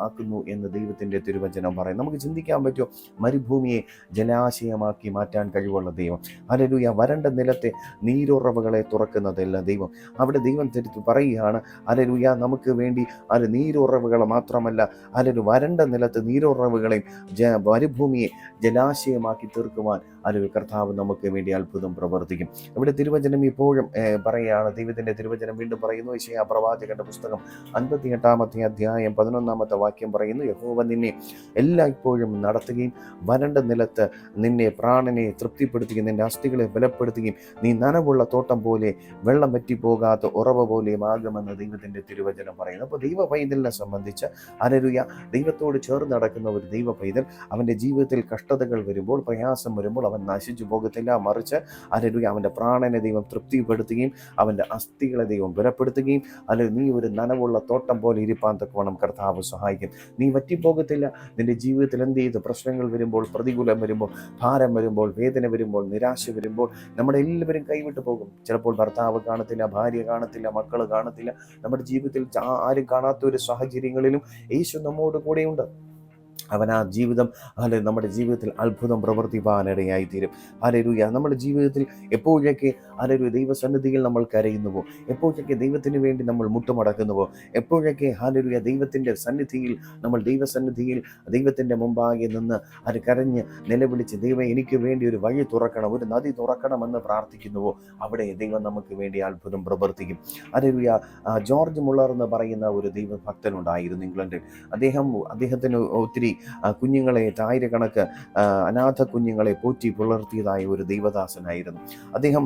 ആക്കുന്നു എന്ന് ദൈവത്തിൻ്റെ തിരുവചനം പറയും. നമുക്ക് ചിന്തിക്കാൻ പറ്റുമോ? മരുഭൂമിയെ ജലാശയമാക്കി മാറ്റാൻ കഴിവുള്ള ദൈവം. ഹല്ലേലൂയ. വരണ്ട നിലത്തെ നീരുറവുകളെ തുറക്കുന്നതല്ല ദൈവം. അവിടെ ദൈവം പറയുകയാണ് ഹല്ലേലൂയ നമുക്ക് വേണ്ടി നീരുറവുകൾ മാത്രമല്ല, ഹല്ലേലൂയ വരണ്ട നിലത്ത് നീരുറവുകളെയും മരുഭൂമിയെ ജലാശയമാക്കി തീർക്കുവാൻ അല്ലെങ്കിൽ കർത്താവ് നമുക്ക് വേണ്ടി അത്ഭുതം പ്രവർത്തിക്കും. ഇവിടെ തിരുവചനം ഇപ്പോഴും പറയുകയാണ്, ദൈവത്തിൻ്റെ തിരുവചനം വീണ്ടും പറയുന്നു. യെശയ്യാ പ്രവാചകന്റെ പുസ്തകം 58 അധ്യായം 11 വാക്യം പറയുന്നു, യഹോവ നിന്നെ എല്ലായ്പ്പോഴും നടത്തുകയും വരണ്ട നിലത്ത് നിന്നെ പ്രാണനെ തൃപ്തിപ്പെടുത്തുകയും നിന്റെ അസ്ഥികളെ ബലപ്പെടുത്തുകയും നീ നനവുള്ള തോട്ടം പോലെ വെള്ളം വറ്റിപ്പോകാത്ത ഉറവ പോലെയും ആകുമെന്ന് ദൈവത്തിൻ്റെ തിരുവചനം പറയുന്നു. അപ്പോൾ ദൈവ പൈതലിനെ സംബന്ധിച്ച് ഹല്ലേലൂയ, ദൈവത്തോട് ചേർന്ന് നടക്കുന്ന ഒരു ദൈവ പൈതൽ അവൻ്റെ ജീവിതത്തിൽ കഷ്ടതകൾ വരുമ്പോൾ, പ്രയാസം വരുമ്പോൾ അവൻ നശിച്ചു പോകത്തില്ല. മറിച്ച് ഹല്ലേലൂയ, അവൻ്റെ പ്രാണനെ ദൈവം തൃപ്തിപ്പെടുത്തുകയും അവൻ്റെ അസ്ഥികളെ ദൈവം ബലപ്പെടുത്തുകയും, അല്ലെങ്കിൽ നീ ഒരു നനവുള്ള തോട്ടം പോലെ ഇരിപ്പാൻ തക്കവണ്ണം കർത്താവ് സഹായിക്കും. നീ വറ്റിപ്പോകത്തില്ല. നിന്റെ ജീവിതത്തിൽ എന്ത് ചെയ്ത് പ്രശ്നങ്ങൾ വരുമ്പോൾ, പ്രതികൂലം വരുമ്പോൾ, ഭാരം വരുമ്പോൾ, വേദന വരുമ്പോൾ, നിരാശ വരുമ്പോൾ നമ്മുടെ എല്ലാവരും കൈവിട്ട് പോകും. ചിലപ്പോൾ ഭർത്താവ് കാണത്തില്ല, ഭാര്യ കാണത്തില്ല, മക്കൾ കാണത്തില്ല. നമ്മുടെ ജീവിതത്തിൽ ആരും കാണാത്ത ഒരു സാഹചര്യങ്ങളിലും യേശു നമ്മോട് കൂടെയുണ്ട്. അവൻ ആ ജീവിതം നമ്മുടെ ജീവിതത്തിൽ അത്ഭുതം പ്രവർത്തിപ്പാനിടയായി തീരും. ഹല്ലേലൂയ. നമ്മുടെ ജീവിതത്തിൽ എപ്പോഴൊക്കെ ഹല്ലേലൂയ ദൈവസന്നിധിയിൽ നമ്മൾ കരയുന്നുവോ, എപ്പോഴൊക്കെ ദൈവത്തിന് വേണ്ടി നമ്മൾ മുട്ടുമടക്കുന്നുവോ, എപ്പോഴൊക്കെ ഹല്ലേലൂയ ദൈവത്തിൻ്റെ സന്നിധിയിൽ നമ്മൾ ദൈവസന്നിധിയിൽ ദൈവത്തിൻ്റെ മുമ്പാകെ നിന്ന് അത് കരഞ്ഞ് നിലവിളിച്ച് ദൈവം എനിക്ക് വേണ്ടി ഒരു വഴി തുറക്കണം, ഒരു നദി തുറക്കണമെന്ന് പ്രാർത്ഥിക്കുന്നുവോ, അവിടെ ദൈവം നമുക്ക് വേണ്ടി അത്ഭുതം പ്രവർത്തിക്കും. ഹല്ലേലൂയ. ജോർജ് മുള്ളർ എന്ന് പറയുന്ന ഒരു ദൈവഭക്തനുണ്ടായിരുന്നു ഇംഗ്ലണ്ടിൽ. അദ്ദേഹത്തിന് ഒത്തിരി കുഞ്ഞുങ്ങളെ, ആയിരക്കണക്ക് അനാഥ കുഞ്ഞുങ്ങളെ പോറ്റി പുലർത്തിയതായ ഒരു ദൈവദാസനായിരുന്നു. അദ്ദേഹം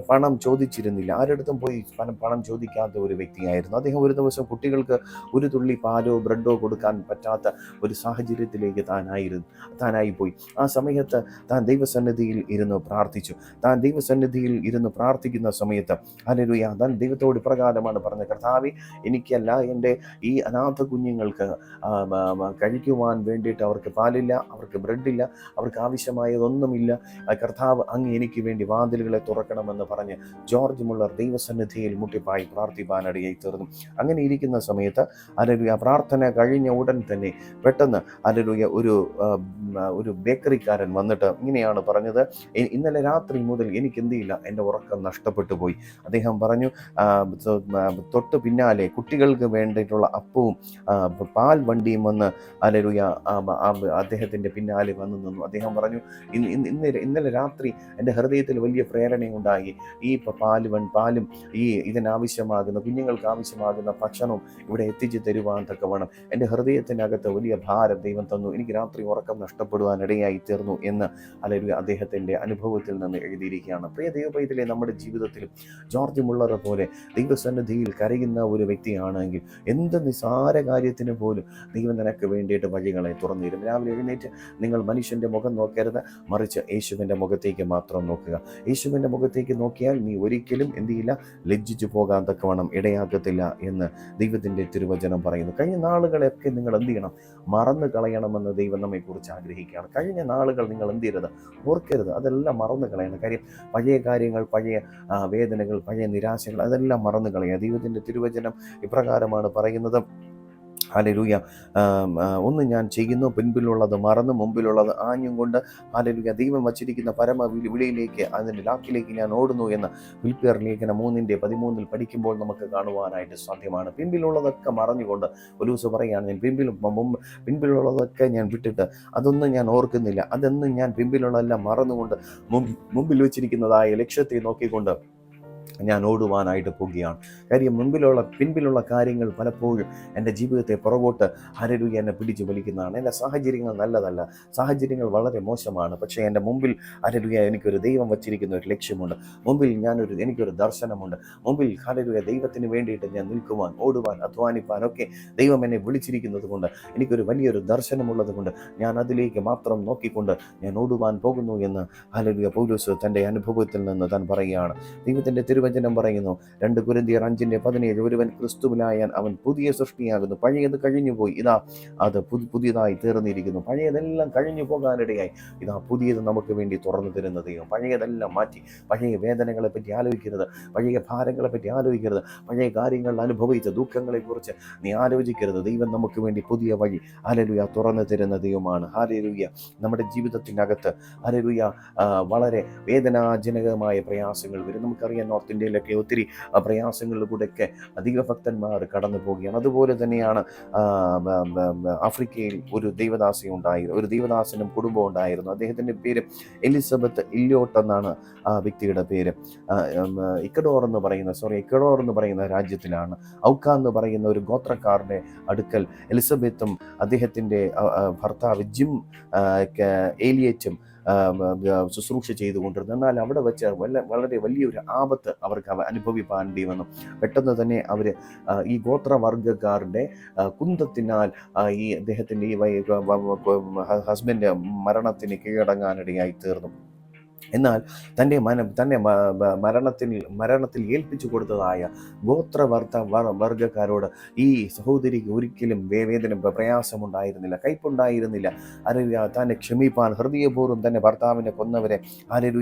പണം ചോദിച്ചിരുന്നില്ല, ആരുടെ പോയി പണം ചോദിക്കാത്ത ഒരു വ്യക്തിയായിരുന്നു. അദ്ദേഹം ഒരു ദിവസം കുട്ടികൾക്ക് ഒരു തുള്ളി പാലോ ബ്രെഡോ കൊടുക്കാൻ പറ്റാത്ത ഒരു സാഹചര്യത്തിലേക്ക് താനായിപ്പോയി. ആ സമയത്ത് താൻ ദൈവസന്നിധിയിൽ ഇരുന്ന് പ്രാർത്ഥിച്ചു. താൻ ദൈവസന്നിധിയിൽ ഇരുന്ന് പ്രാർത്ഥിക്കുന്ന സമയത്ത് ഹല്ലേലൂയ, താൻ ദൈവത്തോട് ഇപ്രകാരമാണ് പറഞ്ഞത്, കർത്താവേ, എനിക്കല്ല, എൻ്റെ ഈ അനാഥ കുഞ്ഞുങ്ങൾക്ക് കഴിക്കുവാൻ വേണ്ടിയിട്ട് അവർക്ക് പാലില്ല, അവർക്ക് ബ്രെഡില്ല, അവർക്ക് ആവശ്യമായതൊന്നുമില്ല. കർത്താവ് അങ്ങ് എനിക്ക് വേണ്ടി വാതിലുകളെ തുറക്കണമെന്ന് പറഞ്ഞ് ജോർജ് മുള്ളർ ദൈവസന്നിധിയിൽ മുട്ടിപ്പായി പ്രാർത്ഥിപ്പാനിടയായി തീർന്നു. അങ്ങനെ ഇരിക്കുന്ന സമയത്ത് ഹല്ലേലൂയ, പ്രാർത്ഥന കഴിഞ്ഞ ഉടൻ തന്നെ പെട്ടെന്ന് ഹല്ലേലൂയ ഒരു ബേക്കറിക്കാരൻ വന്നിട്ട് ഇങ്ങനെയാണ് പറഞ്ഞത്, ഇന്നലെ രാത്രി മുതൽ എനിക്ക് എന്തില്ല, എൻ്റെ ഉറക്കം നഷ്ടപ്പെട്ടു പോയി. അദ്ദേഹം പറഞ്ഞു, തൊട്ട് പിന്നാലെ കുട്ടികൾക്ക് വേണ്ടിയിട്ടുള്ള അപ്പവും പാൽ വണ്ടിയും വന്ന് ഹല്ലേലൂയ അദ്ദേഹത്തിൻ്റെ പിന്നാലെ വന്നു നിന്നു. അദ്ദേഹം പറഞ്ഞു, ഇന്നലെ രാത്രി എൻ്റെ ഹൃദയത്തിൽ വലിയ പ്രേരണയുണ്ടായി. ഈ പാലും ഇതിനാവശ്യമാകുന്ന, കുഞ്ഞുങ്ങൾക്ക് ആവശ്യമാകുന്ന ഭക്ഷണവും ഇവിടെ എത്തിച്ചു തരുവാൻ തക്കവണ്ണം എൻ്റെ ഹൃദയത്തിനകത്ത് വലിയ ഭാരം ദൈവം തന്നു. എനിക്ക് രാത്രി ഉറക്കം നഷ്ടപ്പെടുവാനിടയായി തീർന്നു എന്ന് ഹല്ലേലൂയ അദ്ദേഹത്തിൻ്റെ അനുഭവത്തിൽ നിന്ന് എഴുതിയിരിക്കുകയാണ്. പ്രിയ ദൈവപൈതലേ, നമ്മുടെ ജീവിതത്തിലും ജോർജ് മുള്ളറെ പോലെ ദൈവസന്നിധിയിൽ കരയുന്ന ഒരു വ്യക്തിയാണെങ്കിൽ എന്ത് നിസാര കാര്യത്തിന് പോലും ദൈവം നിനക്ക് വേണ്ടിയിട്ട് വഴികളെ തുറന്നു തരും. രാവിലെ എഴുന്നേറ്റ് നിങ്ങൾ മനുഷ്യൻ്റെ മുഖം നോക്കരുത്, മറിച്ച് യേശുവിൻ്റെ മുഖത്തേക്ക് മാത്രം നോക്കുക. യേശുവിൻ്റെ മുഖത്തേക്ക് നോക്കിയാൽ നീ ഒരിക്കലും എന്ത് ചെയ്യില്ല, ലജ്ജിച്ചു പോകാൻ തക്കവണ്ണം ഇടയാക്കത്തില്ല എന്ന് ദൈവത്തിൻ്റെ തിരുവചനം പറയുന്നു. കഴിഞ്ഞ നാളുകളെയൊക്കെ നിങ്ങൾ എന്ത് ചെയ്യണം, മറന്നു കളയണമെന്ന് ദൈവം നമ്മെക്കുറിച്ച് ആഗ്രഹിക്കുകയാണ്. കഴിഞ്ഞ നാളുകൾ നിങ്ങൾ എന്ത് ചെയ്യരുത്, ഓർക്കരുത്, അതെല്ലാം മറന്നു കളയണം. കാര്യം പഴയ കാര്യങ്ങൾ, പഴയ വേദനകൾ, പഴയ നിരാശകൾ, അതെല്ലാം മറന്നു കളയുക. ദൈവത്തിൻ്റെ തിരുവചനം ഇപ്രകാരമാണ് പറയുന്നത്, ഹല്ലേലൂയ, ഒന്ന് ഞാൻ ചെയ്യുന്നു, പിൻപിലുള്ളത് മറന്ന് മുമ്പിലുള്ളത് ആഞ്ഞും കൊണ്ട് ഹല്ലേലൂയ ദൈവം വച്ചിരിക്കുന്ന പരമ വിളിയിലേക്ക്, അതിൻ്റെ ലാക്കിലേക്ക് ഞാൻ ഓടുന്നു എന്ന് ഫിലിപ്പിയർ ലേഖനം 3:13 പഠിക്കുമ്പോൾ നമുക്ക് കാണുവാനായിട്ട് സാധ്യമാണ്. പിൻപിലുള്ളതൊക്കെ മറഞ്ഞുകൊണ്ട് ഒരു ദിവസം പറയുകയാണ്, ഞാൻ പിൻപിലുള്ളതൊക്കെ ഞാൻ വിട്ടിട്ട് അതൊന്നും ഞാൻ ഓർക്കുന്നില്ല, അതൊന്നും ഞാൻ പിൻപിലുള്ളതെല്ലാം മറന്നുകൊണ്ട് മുമ്പിൽ വെച്ചിരിക്കുന്നതായ ലക്ഷ്യത്തെ നോക്കിക്കൊണ്ട് ഞാൻ ഓടുവാനായിട്ട് പോവുകയാണ്. കാര്യം പിൻപിലുള്ള കാര്യങ്ങൾ പലപ്പോഴും എൻ്റെ ജീവിതത്തെ പുറകോട്ട് ഹല്ലേലൂയ എന്നെ പിടിച്ചു വലിക്കുന്നതാണ്. എൻ്റെ സാഹചര്യങ്ങൾ നല്ലതല്ല, സാഹചര്യങ്ങൾ വളരെ മോശമാണ്. പക്ഷേ എൻ്റെ മുമ്പിൽ ഹല്ലേലൂയ എനിക്കൊരു ദൈവം വച്ചിരിക്കുന്ന ഒരു ലക്ഷ്യമുണ്ട്. മുമ്പിൽ എനിക്കൊരു ദർശനമുണ്ട്. മുമ്പിൽ ഹല്ലേലൂയ ദൈവത്തിന് വേണ്ടിയിട്ട് ഞാൻ നിൽക്കുവാൻ, ഓടുവാൻ, അധ്വാനിപ്പാൻ ഒക്കെ ദൈവം എന്നെ വിളിച്ചിരിക്കുന്നത് കൊണ്ട്, എനിക്കൊരു വലിയൊരു ദർശനമുള്ളത് കൊണ്ട് ഞാൻ അതിലേക്ക് മാത്രം നോക്കിക്കൊണ്ട് ഞാൻ ഓടുവാൻ പോകുന്നു എന്ന് ഹല്ലേലൂയ പൗലോസ് തൻ്റെ അനുഭവത്തിൽ നിന്ന് താൻ പറയുകയാണ്. ദൈവത്തിൻ്റെ തിരുവചനം പറയുന്നു, 2 കൊരിന്ത്യർ 5:17, ഒരുവൻ ക്രിസ്തുവിലായാൽ അവൻ പുതിയ സൃഷ്ടിയാകുന്നു, പഴയത് കഴിഞ്ഞുപോയി, ഇതാ അത് പുതിയതായി തീർന്നിരിക്കുന്നു. പഴയതെല്ലാം കഴിഞ്ഞു പോകാനിടയായി, ഇതാ പുതിയത് നമുക്ക് വേണ്ടി തുറന്നു തരുന്ന ദൈവം. പഴയതെല്ലാം മാറ്റി, പഴയ വേദനകളെ പറ്റി ആലോചിക്കരുത്, പഴയ ഭാരങ്ങളെ പറ്റി ആലോചിക്കരുത്, പഴയ കാര്യങ്ങൾ അനുഭവിച്ച ദുഃഖങ്ങളെക്കുറിച്ച് നീ ആലോചിക്കരുത്. ദൈവം നമുക്ക് വേണ്ടി പുതിയ വഴി ഹല്ലേലൂയ തുറന്നു തരുന്ന ദൈവമാണ്. ഹല്ലേലൂയ. നമ്മുടെ ജീവിതത്തിനകത്ത് ഹല്ലേലൂയ വളരെ വേദനാജനകമായ പ്രയാസങ്ങൾ വരും. നമുക്കറിയാം, നോർത്ത് ഇന്ത്യയിലൊക്കെ ഒത്തിരി പ്രയാസങ്ങളിലൂടെയൊക്കെ അധിക ഭക്തന്മാർ കടന്നു പോവുകയാണ്. അതുപോലെ തന്നെയാണ് ആഫ്രിക്കയിൽ ഒരു ദൈവദാസനും കുടുംബം ഉണ്ടായിരുന്നു. അദ്ദേഹത്തിൻ്റെ പേര് എലിസബത്ത് ഇല്യോട്ട് എന്നാണ് ആ വ്യക്തിയുടെ പേര്. ഇക്കഡോർ എന്ന് പറയുന്ന രാജ്യത്തിലാണ് ഔക്ക എന്ന് പറയുന്ന ഒരു ഗോത്രക്കാരൻ്റെ അടുക്കൽ എലിസബത്തും അദ്ദേഹത്തിൻ്റെ ഭർത്താവ് ജിം ഏലിയറ്റും ശുശ്രൂഷ ചെയ്തുകൊണ്ടിരുന്നു. എന്നാൽ അവിടെ വെച്ച് വളരെ വലിയൊരു ആപത്ത് അവർക്ക് അനുഭവിപ്പാണ്ടി വന്നു. പെട്ടെന്ന് തന്നെ അവർ ഈ ഗോത്രവർഗക്കാരുടെ കുന്തത്തിനാൽ ഈ അദ്ദേഹത്തിൻ്റെ ഈ ഹസ്ബൻഡ് മരണത്തിന് കീഴടങ്ങാനിടയായി തീർന്നു. എന്നാൽ തന്നെ മരണത്തിൽ ഏൽപ്പിച്ചു കൊടുത്തതായ വർഗക്കാരോട് ഈ സഹോദരിക്ക് ഒരിക്കലും പ്രയാസമുണ്ടായിരുന്നില്ല, കയ്പുണ്ടായിരുന്നില്ല. ഹല്ലേലൂയ. തന്നെ ക്ഷമിപ്പാൻ ഹൃദയപൂർവ്വം തന്നെ ഭർത്താവിനെ കൊന്നവരെ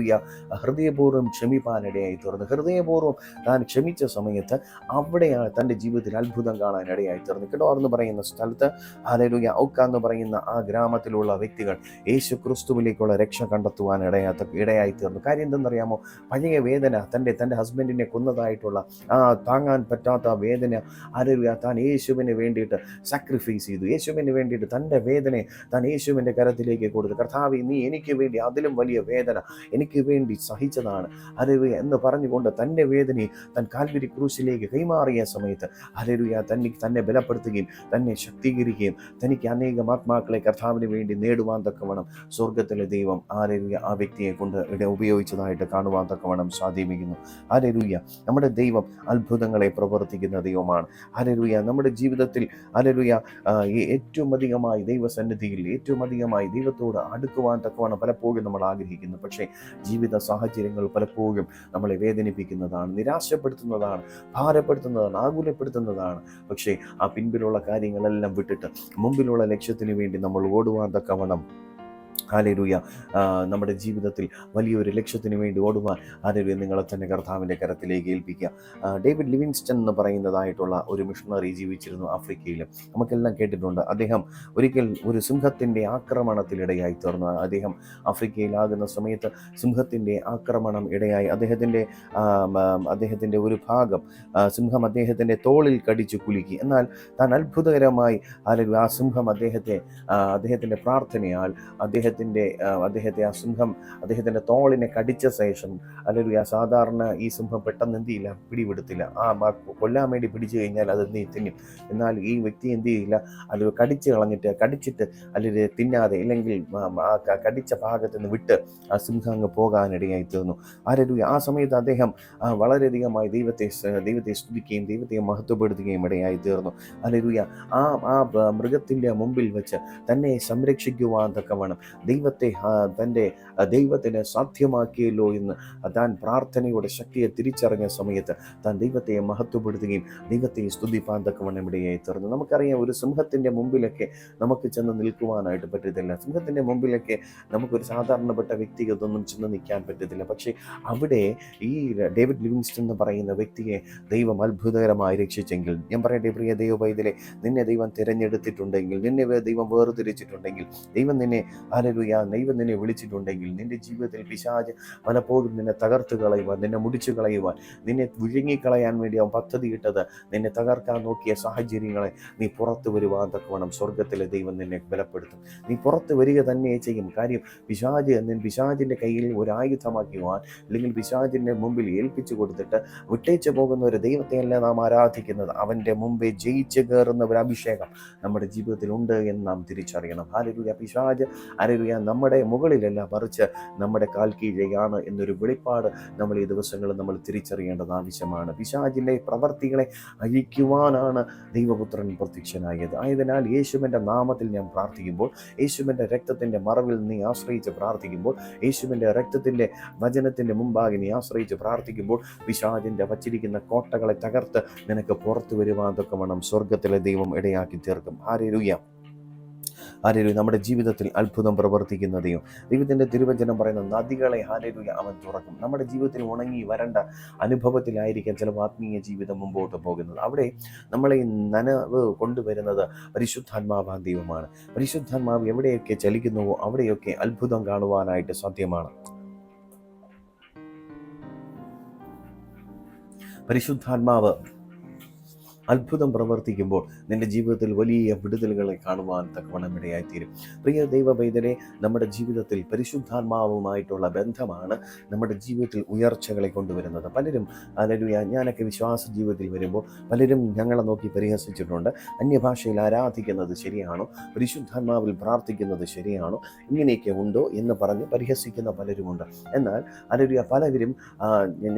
ഹൃദയപൂർവ്വം ക്ഷമിപ്പാനിടയായി തീർന്നു. ഹൃദയപൂർവ്വം താൻ ക്ഷമിച്ച സമയത്ത് അവിടെയാണ് തൻ്റെ ജീവിതത്തിൽ അത്ഭുതം കാണാനിടയായി തീർന്നു. ഇക്കഡോർ എന്ന് പറയുന്ന സ്ഥലത്ത് ഹല്ലേലൂയ ഔക്ക എന്ന് പറയുന്ന ആ ഗ്രാമത്തിലുള്ള വ്യക്തികൾ യേശു ക്രിസ്തുവിലേക്കുള്ള രക്ഷ കണ്ടെത്തുവാൻ ഇടയായി തീർന്നു. കാര്യം എന്തെന്നറിയാമോ? പഴയ വേദന, തൻ്റെ ഹസ്ബൻഡിനെ കൊന്നതായിട്ടുള്ള ആ താങ്ങാൻ പറ്റാത്ത വേദന താൻ യേശുവിന് വേണ്ടിയിട്ട് സാക്രിഫൈസ് ചെയ്തു. യേശുവിന് വേണ്ടിയിട്ട് തൻ്റെ വേദനയെ താൻ യേശുവിൻ്റെ കരത്തിലേക്ക് കൊടുത്തു. കർത്താവേ, നീ എനിക്ക് വേണ്ടി അതിലും വലിയ വേദന എനിക്ക് വേണ്ടി സഹിച്ചതാണ് എന്ന് പറഞ്ഞുകൊണ്ട് തൻ്റെ വേദനയെ താൻ കാൽവരി ക്രൂശിലേക്ക് കൈമാറിയ സമയത്ത് തന്നെ ബലപ്പെടുത്തുകയും തന്നെ ശക്തീകരിക്കുകയും തനിക്ക് അനേകം ആത്മാക്കളെ കർത്താവിന് വേണ്ടി നേടുവാൻ തക്കവണ്ണം സ്വർഗത്തിലെ ദൈവം ആ വ്യക്തിയെ കൊണ്ട് ഉപയോഗിച്ചതായിട്ട് കാണുവാൻ തക്കവണ്ണം സാധ്യമിക്കുന്നു. ഹല്ലേലൂയ. നമ്മുടെ ദൈവം അത്ഭുതങ്ങളെ പ്രവർത്തിക്കുന്ന ദൈവമാണ്. ഹല്ലേലൂയ. നമ്മുടെ ജീവിതത്തിൽ ഹല്ലേലൂയ ഏറ്റവും അധികമായി ദൈവസന്നിധിയിൽ ഏറ്റവും അധികമായി ദൈവത്തോട് അടുക്കുവാൻ തക്കവണ്ണം പലപ്പോഴും നമ്മൾ ആഗ്രഹിക്കുന്നു. പക്ഷേ ജീവിത സാഹചര്യങ്ങൾ പലപ്പോഴും നമ്മളെ വേദനിപ്പിക്കുന്നതാണ്, നിരാശപ്പെടുത്തുന്നതാണ്, ഭാരപ്പെടുത്തുന്നതാണ്, ആകുലപ്പെടുത്തുന്നതാണ്. പക്ഷേ ആ പിൻപിലുള്ള കാര്യങ്ങളെല്ലാം വിട്ടിട്ട് മുമ്പിലുള്ള ലക്ഷ്യത്തിന് വേണ്ടി നമ്മൾ ഓടുവാൻ തക്കവണ്ണം ഹല്ലേലൂയ നമ്മുടെ ജീവിതത്തിൽ വലിയൊരു ലക്ഷ്യത്തിന് വേണ്ടി ഓടുവാൻ ഹല്ലേലൂയ നിങ്ങളെ തന്നെ കർത്താവിൻ്റെ കരത്തിലേക്ക് ഏൽപ്പിക്കുക. ഡേവിഡ് ലിവിങ്സ്റ്റൺ എന്ന് പറയുന്നതായിട്ടുള്ള ഒരു മിഷണറി ജീവിച്ചിരുന്നു ആഫ്രിക്കയിൽ. നമുക്കെല്ലാം കേട്ടിട്ടുണ്ട്. അദ്ദേഹം ഒരിക്കൽ ഒരു സിംഹത്തിൻ്റെ ആക്രമണത്തിലിടയായി തീർന്നു. അദ്ദേഹം ആഫ്രിക്കയിലാകുന്ന സമയത്ത് സിംഹത്തിൻ്റെ ആക്രമണം ഇടയായി അദ്ദേഹത്തിൻ്റെ ഒരു ഭാഗം സിംഹം അദ്ദേഹത്തിൻ്റെ തോളിൽ കടിച്ചു കുലുക്കി. എന്നാൽ താൻ അത്ഭുതകരമായി ഹല്ലേലൂയ ആ സിംഹം അദ്ദേഹത്തിൻ്റെ പ്രാർത്ഥനയാൽ അദ്ദേഹത്തെ ആ സിംഹം അദ്ദേഹത്തിൻ്റെ തോളിനെ കടിച്ച ശേഷം ഹല്ലേലൂയ സാധാരണ ഈ സിംഹം പെട്ടെന്ന് എന്ത് ചെയ്യില്ല, പിടിപെടുത്തില്ല. കൊല്ലാൻ വേണ്ടി പിടിച്ചു കഴിഞ്ഞാൽ അത് തിന്നും. എന്നാൽ ഈ വ്യക്തി എന്ത് ചെയ്യില്ല, അത് കടിച്ചിട്ട് അല്ലെങ്കിൽ തിന്നാതെ ഇല്ലെങ്കിൽ ആ കടിച്ച ഭാഗത്ത് നിന്ന് വിട്ട് ആ സിംഹം അങ്ങ് പോകാനിടയായി തീർന്നു. ഹല്ലേലൂയ. ആ സമയത്ത് അദ്ദേഹം വളരെയധികമായി ദൈവത്തെ സ്തുതിക്കുകയും ദൈവത്തെ മഹത്വപ്പെടുത്തുകയും ഇടയായി തീർന്നു. ഹല്ലേലൂയ. ആ മൃഗത്തിൻ്റെ മുമ്പിൽ വെച്ച് തന്നെ സംരക്ഷിക്കുവാൻ തക്കവണ്ണം ദൈവത്തിന് സാധ്യമാക്കിയല്ലോ എന്ന് താൻ പ്രാർത്ഥനയുടെ ശക്തിയെ തിരിച്ചറിഞ്ഞ സമയത്ത് താൻ ദൈവത്തെ മഹത്വപ്പെടുത്തുകയും ദൈവത്തെ സ്തുതിപ്പാൻ തക്കവണ്ണം ഇടയായി തീർന്നു. നമുക്കറിയാം, ഒരു സിംഹത്തിൻ്റെ മുമ്പിലൊക്കെ നമുക്ക് ചെന്ന് നിൽക്കുവാനായിട്ട് പറ്റത്തില്ല. സിംഹത്തിൻ്റെ മുമ്പിലൊക്കെ നമുക്കൊരു സാധാരണപ്പെട്ട വ്യക്തിഗതൊന്നും ചെന്ന് നിൽക്കാൻ പറ്റത്തില്ല. പക്ഷേ അവിടെ ഈ ഡേവിഡ് ലിവിങ്സ്റ്റൺ എന്ന് പറയുന്ന വ്യക്തിയെ ദൈവം അത്ഭുതകരമായി രക്ഷിച്ചെങ്കിൽ, ഞാൻ പറയട്ടെ പ്രിയ ദൈവ പൈതലേ, നിന്നെ ദൈവം തിരഞ്ഞെടുത്തിട്ടുണ്ടെങ്കിൽ, നിന്നെ ദൈവം വേർതിരിച്ചിട്ടുണ്ടെങ്കിൽ, ദൈവം നിന്നെ വിളിച്ചിട്ടുണ്ടെങ്കിൽ, നിന്റെ ജീവിതത്തിൽ പിശാച് പലപ്പോഴും നിന്നെ തകർത്ത് കളയുവാൻ, നിന്നെ മുടിച്ചു കളയുവാൻ, നിന്നെ വിഴുങ്ങിക്കളയാൻ വേണ്ടി അവൻ പദ്ധതിയിട്ടത്, നിന്നെ തകർക്കാൻ നോക്കിയ സാഹചര്യങ്ങളെ നീ പുറത്തു വരുവാൻ തക്കവണ്ണം സ്വർഗത്തിലെ ദൈവം നിന്നെ ബലപ്പെടുത്തും. നീ പുറത്ത് വരിക തന്നെ ചെയ്യും. കാര്യം പിശാചിൻ്റെ കയ്യിൽ ഒരു ആയുധമാക്കുവാൻ അല്ലെങ്കിൽ പിശാചിൻ്റെ മുമ്പിൽ ഏൽപ്പിച്ചു കൊടുത്തിട്ട് വിട്ടേച്ചു പോകുന്ന ഒരു ദൈവത്തെയല്ല നാം ആരാധിക്കുന്നത്. അവൻ്റെ മുമ്പേ ജയിച്ച് കയറുന്ന ഒരു അഭിഷേകം നമ്മുടെ ജീവിതത്തിൽ ഉണ്ട് എന്ന് നാം തിരിച്ചറിയണം. ഹല്ലേലൂയ. പിശാച് ഹല്ലേലൂയ നമ്മുടെ മുകളിലല്ല, മറിച്ച് നമ്മുടെ കാൽ കീഴെയാണ് എന്നൊരു വെളിപ്പാട് നമ്മൾ ഈ ദിവസങ്ങളിൽ നമ്മൾ തിരിച്ചറിയേണ്ടത് ആവശ്യമാണ്. പിശാചിൻ്റെ പ്രവർത്തികളെ അഴിക്കുവാനാണ് ദൈവപുത്രൻ പ്രത്യക്ഷനായത്. ആയതിനാൽ യേശുവിൻ്റെ നാമത്തിൽ ഞാൻ പ്രാർത്ഥിക്കുമ്പോൾ, യേശുവിൻ്റെ രക്തത്തിൻ്റെ മറവിൽ നീ ആശ്രയിച്ച് പ്രാർത്ഥിക്കുമ്പോൾ, യേശുവിൻ്റെ രക്തത്തിൻ്റെ വചനത്തിൻ്റെ മുമ്പാകെ നീ ആശ്രയിച്ച് പ്രാർത്ഥിക്കുമ്പോൾ, പിശാചിൻ്റെ വച്ചിരിക്കുന്ന കോട്ടകളെ തകർത്ത് നിനക്ക് പുറത്തു വരുവാൻ തക്കവണ്ണം സ്വർഗത്തിലെ ദൈവം ഇടയാക്കി തീർക്കും. ഹല്ലേലൂയ. നമ്മുടെ ജീവിതത്തിൽ അത്ഭുതം പ്രവർത്തിക്കുന്ന ദൈവത്തിൻ്റെ തിരുവചനം പറയുന്ന നദികളെ ഹല്ലേലൂയ അവൻ തുറക്കും. നമ്മുടെ ജീവിതത്തിൽ ഉണങ്ങി വരണ്ട അനുഭവത്തിലായിരിക്കാം ചില ആത്മീയ ജീവിതം മുമ്പോട്ട് പോകുന്നത്. അവിടെ നമ്മളെ നനവ് കൊണ്ടുവരുന്നത് പരിശുദ്ധാത്മാവാൻ ദൈവമാണ്. പരിശുദ്ധാത്മാവ് എവിടെയൊക്കെ ചലിക്കുന്നുവോ അവിടെയൊക്കെ അത്ഭുതം കാണുവാനായിട്ട് സാധ്യമാണ്. പരിശുദ്ധാത്മാവ് അത്ഭുതം പ്രവർത്തിക്കുമ്പോൾ നിന്റെ ജീവിതത്തിൽ വലിയ വിടുതലുകളെ കാണുവാൻ തക്കവണ്ണം ഇടയായിത്തീരും. പ്രിയ ദൈവ പൈതലെ, നമ്മുടെ ജീവിതത്തിൽ പരിശുദ്ധാത്മാവുമായിട്ടുള്ള ബന്ധമാണ് നമ്മുടെ ജീവിതത്തിൽ ഉയർച്ചകളെ കൊണ്ടുവരുന്നത്. പലരും ഹല്ലേലൂയ, ഞാനൊക്കെ വിശ്വാസ ജീവിതത്തിൽ വരുമ്പോൾ പലരും ഞങ്ങളെ നോക്കി പരിഹസിച്ചിട്ടുണ്ട്. അന്യഭാഷയിൽ ആരാധിക്കുന്നത് ശരിയാണോ, പരിശുദ്ധാത്മാവിൽ പ്രാർത്ഥിക്കുന്നത് ശരിയാണോ, ഇങ്ങനെയൊക്കെ ഉണ്ടോ എന്ന് പറഞ്ഞ് പരിഹസിക്കുന്ന പലരുമുണ്ട്. എന്നാൽ ഹല്ലേലൂയ, പലവരും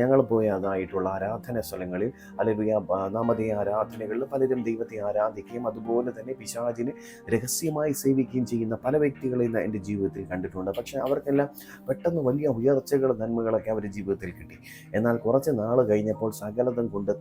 ഞങ്ങൾ പോയതായിട്ടുള്ള ആരാധന സ്ഥലങ്ങളിൽ ഹല്ലേലൂയ നാമധേയ ആരാധനകളിൽ പലരും ദൈവത്തെ ആരാധിക്കുകയും അതുപോലെ തന്നെ പിശാചിനെ രഹസ്യമായി സേവിക്കുകയും ചെയ്യുന്ന പല വ്യക്തികളെ എൻ്റെ ജീവിതത്തിൽ കണ്ടിട്ടുണ്ട്. പക്ഷേ അവർക്കെല്ലാം പെട്ടെന്ന് വലിയ ഉയർച്ചകൾ, നന്മകളൊക്കെ അവരുടെ ജീവിതത്തിൽ കിട്ടി. എന്നാൽ കുറച്ച് നാൾ കഴിഞ്ഞപ്പോൾ സകലതും കൊണ്ട്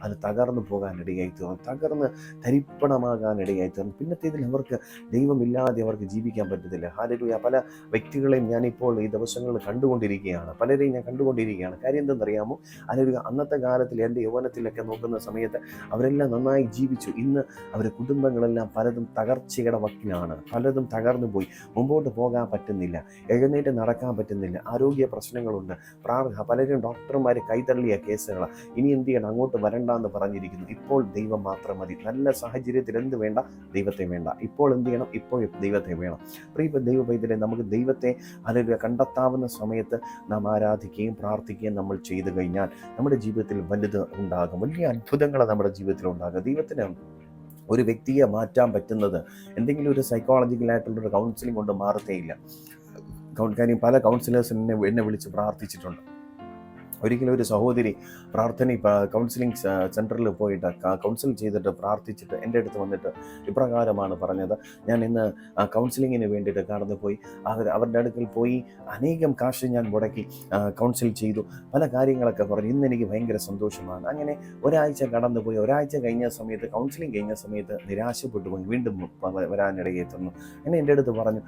അത് തകർന്നു പോകാനിടയായി തീർന്നു, തകർന്ന് തരിപ്പണമാകാനിടയായി തീർന്നു. പിന്നത്തേതിൽ അവർക്ക് ദൈവമില്ലാതെ അവർക്ക് ജീവിക്കാൻ പറ്റത്തില്ല. ഹല്ലേലൂയ, പല വ്യക്തികളെയും ഞാനിപ്പോൾ ഈ ദിവസങ്ങളിൽ കണ്ടുകൊണ്ടിരിക്കുകയാണ്, പലരെയും ഞാൻ കണ്ടുകൊണ്ടിരിക്കുകയാണ്. കാര്യം എന്തെന്നറിയാമോ? ഹല്ലേലൂയ, അന്നത്തെ കാലത്തിൽ എൻ്റെ യൗവനത്തിലൊക്കെ നോക്കുന്ന സമയത്ത് അവരെല്ലാം നന്നായി ജീവിച്ചു. ഇന്ന് അവരുടെ കുടുംബങ്ങളെല്ലാം പലതും തകർച്ചയുടെ വക്കിലാണ്, പലതും തകർന്നു പോയി, മുമ്പോട്ട് പോകാൻ പറ്റുന്നില്ല, എഴുന്നേറ്റ് നടക്കാൻ പറ്റുന്നില്ല, ആരോഗ്യ പ്രശ്നങ്ങളുണ്ട്. പലരും ഡോക്ടർമാർ കൈതള്ളിയ കേസുകളാണ്. ഇനി എന്ത് ചെയ്യണം, അങ്ങോട്ട് വരണ്ടെന്ന് പറഞ്ഞിരിക്കുന്നു. ഇപ്പോൾ ദൈവം മാത്രം മതി. നല്ല സാഹചര്യത്തിൽ എന്ത് വേണ്ട, ദൈവത്തെ വേണ്ട. ഇപ്പോൾ എന്ത് ചെയ്യണം, ഇപ്പോൾ ദൈവത്തെ വേണം. പ്രിയ ദൈവ പൈതലെ, നമുക്ക് ദൈവത്തെ അല്ലെങ്കിൽ കണ്ടെത്താവുന്ന സമയത്ത് നാം ആരാധിക്കുകയും പ്രാർത്ഥിക്കുകയും നമ്മൾ ചെയ്തു കഴിഞ്ഞാൽ നമ്മുടെ ജീവിതത്തിൽ വലുത് ഉണ്ടാകും, വലിയ അത്ഭുതങ്ങൾ നമ്മുടെ ജീവിതത്തിൽ ഉണ്ടാകും. ദൈവത്തിന് ഒരു വ്യക്തിയെ മാറ്റാൻ പറ്റുന്നത് എന്തെങ്കിലും ഒരു സൈക്കോളജിക്കലായിട്ടുള്ളൊരു കൗൺസിലിംഗ് കൊണ്ട് മാറത്തേയില്ല. കാര്യം പല കൗൺസിലേഴ്സ് എന്നെ വിളിച്ച് പ്രാർത്ഥിച്ചിട്ടുണ്ട്. ഒരിക്കലും ഒരു സഹോദരി കൗൺസിലിംഗ് സെൻറ്ററിൽ പോയിട്ട് കൗൺസിൽ ചെയ്തിട്ട് പ്രാർത്ഥിച്ചിട്ട് എൻ്റെ അടുത്ത് വന്നിട്ട് ഇപ്രകാരമാണ് പറഞ്ഞത്: ഞാൻ ഇന്ന് കൗൺസിലിങ്ങിന് വേണ്ടിയിട്ട് കടന്നു പോയി, അവരുടെ അടുക്കൽ പോയി അനേകം കാശ് ഞാൻ മുടക്കി കൗൺസിൽ ചെയ്തു, പല കാര്യങ്ങളൊക്കെ പറഞ്ഞു, ഇന്ന് എനിക്ക് ഭയങ്കര സന്തോഷമാണ്. അങ്ങനെ ഒരാഴ്ച കടന്നു പോയി. ഒരാഴ്ച കഴിഞ്ഞ സമയത്ത്, കൗൺസിലിംഗ് കഴിഞ്ഞ സമയത്ത് നിരാശപ്പെട്ടു പോയി, വീണ്ടും വരാനിടയെത്തുന്നു. എന്നെ എൻ്റെ അടുത്ത് പറഞ്ഞു,